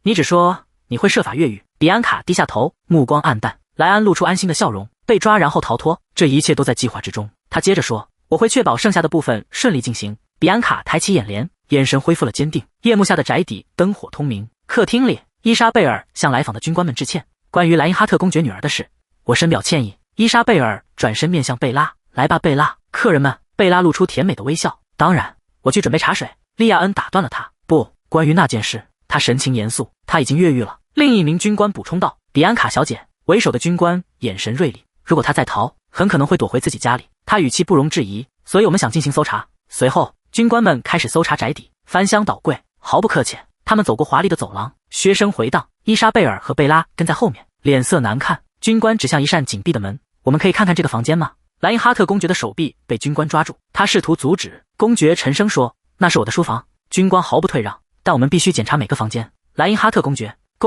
你只說你會設法越獄。比安卡低下頭，目光黯淡。萊安露出安心的笑容，被抓然後逃脫，這一切都在計劃之中。他接着說，我會確保剩下的部分順利進行。比安卡抬起眼簾，眼神恢復了堅定。夜幕下的宅邸燈火通明，客廳裡，伊莎貝爾向來訪的軍官們致歉，關於萊因哈特公爵女兒的事，我深表歉意。伊莎貝爾轉身面向貝拉，來吧，貝拉，客人們。貝拉露出甜美的微笑，當然，我去準備茶水。利亞恩打斷了他，不，關於那件事。他神情嚴肅，他已經越獄了。另一名軍官補充道，比安卡小姐。為首的軍官眼神銳利，如果他再逃，很可能會躲回自己家裡。他語氣不容置疑，所以我們想進行搜查。隨後，軍官們開始搜查宅邸，翻箱倒櫃，毫不客氣。他們走過華麗的走廊，靴聲回盪。伊莎貝爾和貝拉跟在後面，臉色難看。軍官指向一扇緊閉的門，我們可以看看這個房間嗎？萊因哈特公爵的手臂被軍官抓住，他試圖阻止。公爵沉聲說，那是我的書房。軍官毫不退讓，但我們必須檢查每個房間。萊因哈特公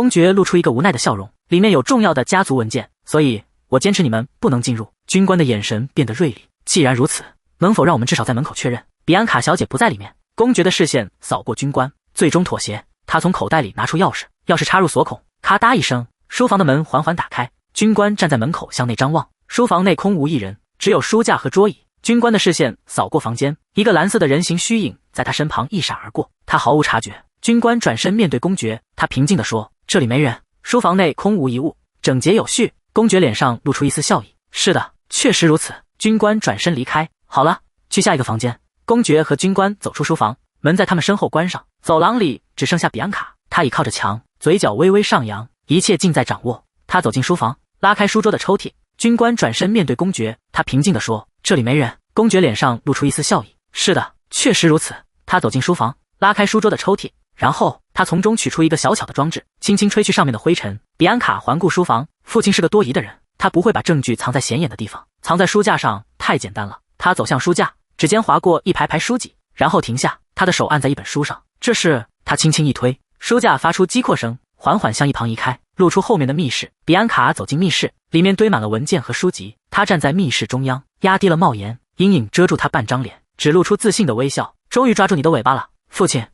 爵露出一個無奈的笑容，裡面有重要的家族文件，所以我堅持你們不能進入。軍官的眼神變得銳利，既然如此，能否讓我們至少在門口確認？比安卡小姐不在裡面。公爵的視線掃過軍官，最終妥協。他從口袋裡拿出鑰匙，鑰匙插入鎖孔，咔嗒一聲，書房的門緩緩打開。軍官站在門口向內張望，書房內空無一人，只有書架和桌椅。軍官的視線掃過房間，一個藍色的人形虛影在他身旁一閃而過，他毫無察覺。軍官轉身面對公爵，他平靜地說，這裡沒人。書房內空無一物，整潔有序。公爵臉上露出一絲笑意，是的，確實如此。軍官轉身離開。好了，去下一個房間。公爵和軍官走出書房，門在他們身後關上。走廊裡只剩下比安卡，他倚靠着牆，嘴角微微上揚，一切盡在掌握。他走進書房，拉開書桌的抽屜。軍官轉身面對公爵，他平靜地說，這裡沒人。公爵臉上露出一絲笑意，是的，確實如此。他走進書房，拉開書桌的抽屜，然後他從中取出一個小巧的裝置，輕輕吹去上面的灰塵。比安卡環顧書房，父親是個多疑的人，他不會把證據藏在顯眼的地方，藏在書架上太簡單了。他走向書架，指尖劃過一排排書籍，然後停下，他的手按在一本書上。這是他輕輕一推，書架發出擊擴聲，緩緩向一旁移開，露出後面的密室。比安卡走進密室，裡面堆滿了文件和書籍。他站在密室中央，壓低了帽檐，陰影遮住他半張臉，只露出自信的微笑。終於抓住你的尾巴了，父親。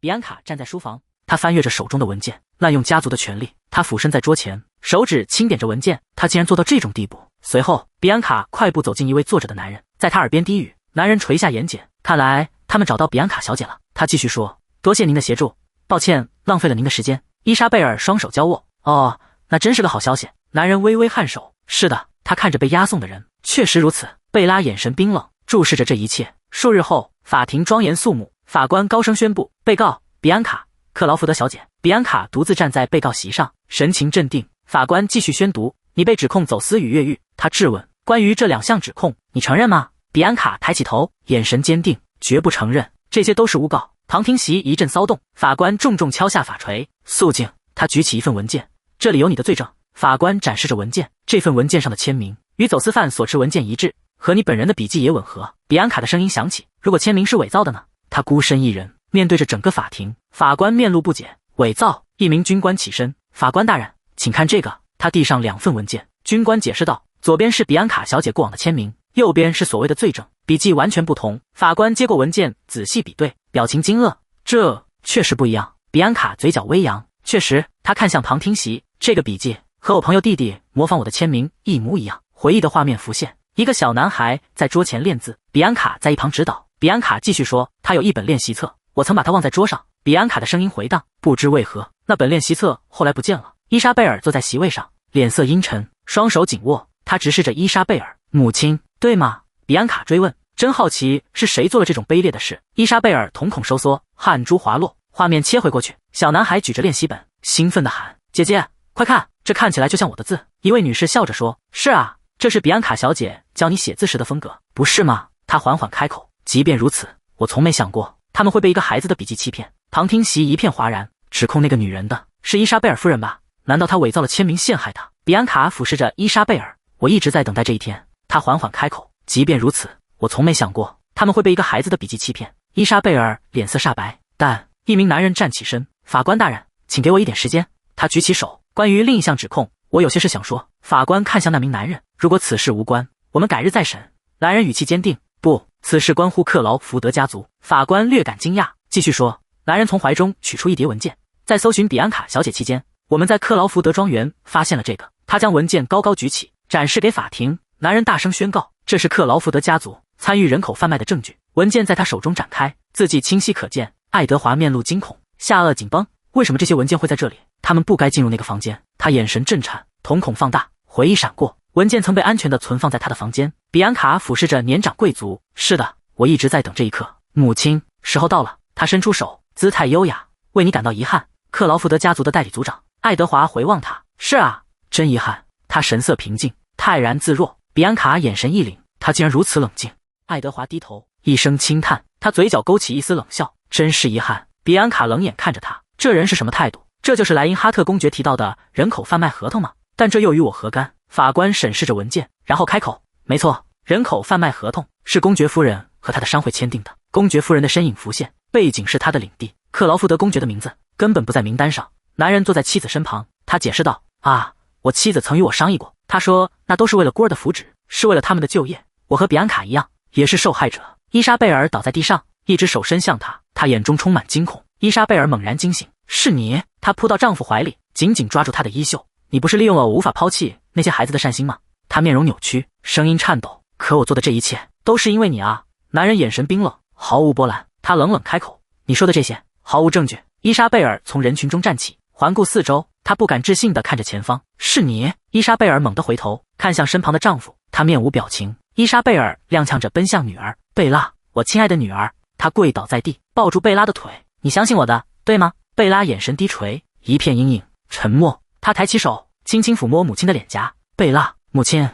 比安卡站在書房，他翻閱着手中的文件，濫用家族的權力。他俯身在桌前，手指輕點着文件。他竟然做到這種地步。隨後，比安卡快步走進一位坐着的男人，在他耳邊低語。男人垂下眼瞼，看來他們找到比安卡小姐了。他繼續說，多謝您的協助，抱歉浪費了您的時間。伊莎貝爾雙手交握，哦，那真是個好消息。男人微微頷首，是的。他看着被押送的人，確實如此。貝拉眼神冰冷，注視着這一切。數日後，法庭莊嚴肅穆，法官高聲宣布，被告比安卡克勞福德小姐。比安卡獨自站在被告席上，神情鎮定。法官繼續宣讀：你被指控走私與越獄。他質問：關於這2項指控，你承認嗎？比安卡抬起頭，眼神堅定，絕不承認，這些都是誣告。旁聽席一陣騷動，法官重重敲下法錘。肅靜。他舉起一份文件，這裡有你的罪證。法官展示着文件，這份文件上的簽名與走私犯所持文件一致，和你本人的筆跡也吻合。比安卡的聲音響起：如果簽名是偽造的呢？他孤身一人面對着整個法庭。法官面露不解：偽造？一名軍官起身：法官大人，請看這個。他遞上2份文件。軍官解釋道：左邊是比安卡小姐过往的簽名，右邊是所謂的罪證，筆跡完全不同。法官接過文件，仔細比對，表情驚愕：這確實不一樣。比安卡嘴角微揚。確實，他看向旁聽席，這個筆跡和我朋友弟弟模仿我的簽名一模一樣。回憶的畫面浮現，一個小男孩在桌前練字，比安卡在一旁指導。比安卡繼續說：他有一本練習冊，我曾把它忘在桌上。比安卡的聲音回蕩，不知為何，那本練習冊後來不見了。伊莎貝爾坐在席位上，臉色陰沉，雙手緊握。他直視着伊莎貝爾：母親，對嗎？比安卡追問：真好奇是誰做了這種卑劣的事。伊莎貝爾瞳孔收縮，汗珠滑落。畫面切回過去，小男孩舉着練習本，興奮地喊：姐姐，快看，這看起來就像我的字。一位女士笑着說：是啊，這是比安卡小姐教你寫字時的風格，不是嗎？她緩緩開口：即便如此，我從沒想過他們會被一個孩子的筆跡欺騙。旁聽席一片嘩然，指控那個女人的是伊莎貝爾夫人吧？難道她偽造了簽名陷害她？比安卡俯視着伊莎貝爾：我一直在等待這一天。她緩緩開口：即便如此，我從沒想過他們會被一個孩子的筆跡欺騙。伊莎貝爾臉色煞白，但一名男人站起身：法官大人，請給我一點時間。他舉起手：關於另一項指控，我有些事想說。法官看向那名男人：如果此事無關，我們改日再審。男人語氣堅定：不，此事關乎克勞福德家族。法官略感驚訝，繼續說：男人從懷中取出一疊文件，在搜尋比安卡小姐期間，我們在克勞福德莊園發現了這個。他將文件高高舉起，展示給法庭。男人大聲宣告：這是克勞福德家族參與人口販賣的證據。文件在他手中展開，字跡清晰可見。愛德華面露驚恐，下顎緊繃。為什麼這些文件會在這裡？他們不該進入那個房間。他眼神震顫，瞳孔放大，回憶閃過，文件曾被安全地存放在他的房間。比安卡俯視着年長貴族：是的，我一直在等這一刻。母親，時候到了。他伸出手，姿態優雅：為你感到遺憾。克勞福德家族的代理族長。愛德華回望他：是啊，真遺憾。他神色平靜，泰然自若。比安卡眼神一凛，他竟然如此冷靜。愛德華低頭，一聲輕嘆，他嘴角勾起一絲冷笑：真是遺憾。比安卡冷眼看着他，這人是什麼態度？這就是萊因哈特公爵提到的人口販賣合同嗎？但這又與我何干？法官審視着文件，然後開口：沒錯，人口販賣合同是公爵夫人和他的商會簽訂的。公爵夫人的身影浮現，背景是他的領地。克勞福德公爵的名字根本不在名單上。男人坐在妻子身旁，他解釋道：啊，我妻子曾與我商議過，她說那都是為了孤兒的福祉，是為了他們的就業。我和比安卡一樣，也是受害者。伊莎貝爾倒在地上，一只手伸向他，他眼中充滿驚恐。伊莎貝爾猛然驚醒：是你！她撲到丈夫懷裡，緊緊抓住他的衣袖：你不是利用了我無法拋棄那些孩子的善心嗎？她面容扭曲，聲音顫抖：可我做的這一切都是因為你啊！男人眼神冰冷，毫無波瀾。他冷冷開口：你說的這些毫無證據。伊莎貝爾從人群中站起，環顧四周，她不敢置信地看着前方：是你！伊莎貝爾猛地回頭，看向身旁的丈夫，她面無表情。伊莎貝爾踉蹌着奔向女兒：貝拉，我親愛的女兒。她跪倒在地，抱住貝拉的腿：你相信我的，對嗎？貝拉眼神低垂，一片陰影，沉默。她抬起手，輕輕撫摸母親的臉頰：貝拉，母親，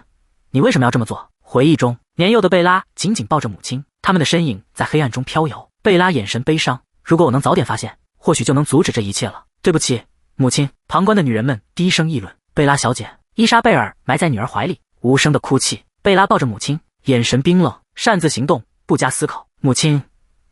你為什麼要這麼做？回憶中，年幼的貝拉緊緊抱着母親，他們的身影在黑暗中飄遊。貝拉眼神悲傷：如果我能早點發現，或許就能阻止這一切了。對不起，母親。旁觀的女人們低聲議論：貝拉小姐。伊莎貝爾埋在女兒懷裡，無聲的哭泣。貝拉抱着母親，眼神冰冷，擅自行動，不加思考。母親，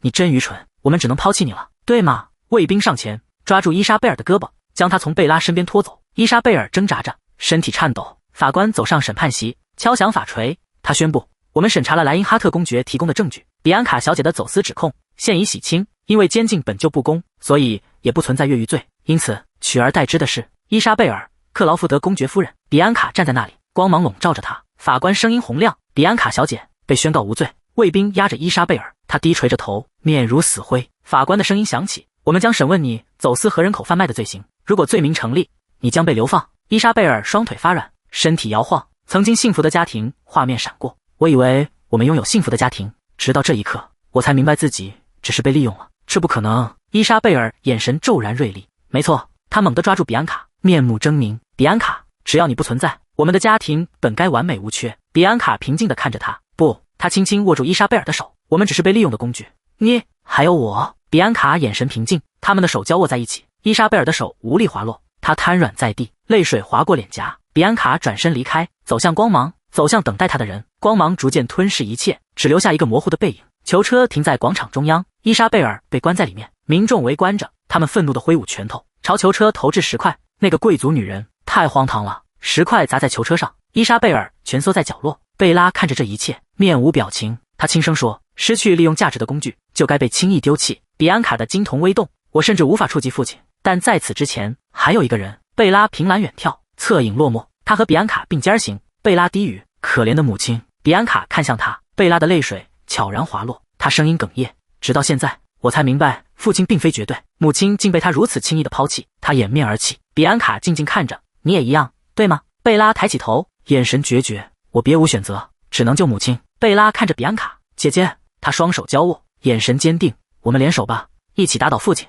你真愚蠢，我們只能拋棄你了，對嗎？衛兵上前抓住伊莎貝爾的胳膊，將她從貝拉身邊拖走。伊莎貝爾掙扎着，身體顫抖。法官走上審判席，敲響法錘。他宣布：我們審查了萊因哈特公爵提供的證據，比安卡小姐的走私指控現已洗清。因為监禁本就不公，所以也不存在越狱罪。因此，取而代之的是伊莎貝爾，克勞福德公爵夫人。比安卡站在那裡，光芒籠罩着她。法官聲音洪亮：比安卡小姐被宣告無罪。衛兵壓着伊莎貝爾，她低垂着頭，面如死灰。法官的聲音響起：我們將審問你走私和人口販賣的罪行，如果罪名成立，你將被流放。伊莎貝爾雙腿發軟，身體搖晃。曾經幸福的家庭畫面閃過，我以為我們擁有幸福的家庭，直到這一刻，我才明白自己只是被利用了。這不可能！伊莎貝爾眼神驟然銳利。沒錯，他猛地抓住比安卡，面目猙獰。比安卡，只要你不存在，我們的家庭本該完美無缺。比安卡平靜地看着他。不，他輕輕握住伊莎貝爾的手。我們只是被利用的工具。你還有我。比安卡眼神平靜，他們的手交握在一起。伊莎貝爾的手无力滑落，她癱軟在地，淚水劃過臉頰。比安卡轉身離開，走向光芒，走向等待他的人。光芒逐漸吞噬一切，只留下一個模糊的背影。囚車停在廣場中央，伊莎貝爾被關在裡面，民眾圍觀着，他們憤怒地揮舞拳頭，朝囚車投擲石塊。那個貴族女人太荒唐了！石塊砸在囚車上，伊莎貝爾蜷縮在角落。貝拉看着這一切，面無表情。她輕聲說：“失去利用價值的工具，就該被輕易丟棄。”比安卡的金童微動，我甚至無法觸及父親，但在此之前，還有一個人。貝拉憑欄遠眺，側影落寞，他和比安卡並肩而行。貝拉低語：“可憐的母親。”比安卡看向他，貝拉的淚水悄然滑落，他聲音哽咽：“直到現在，我才明白，父親並非絕對，母親竟被他如此輕易地拋棄。”他掩面而泣。比安卡靜靜看着：“你也一樣，對嗎？”貝拉抬起頭，眼神決絕：“我別無選擇，只能救母親。”貝拉看着比安卡：“姐姐。”他雙手交握，眼神堅定：“我們聯手吧，一起打倒父親。”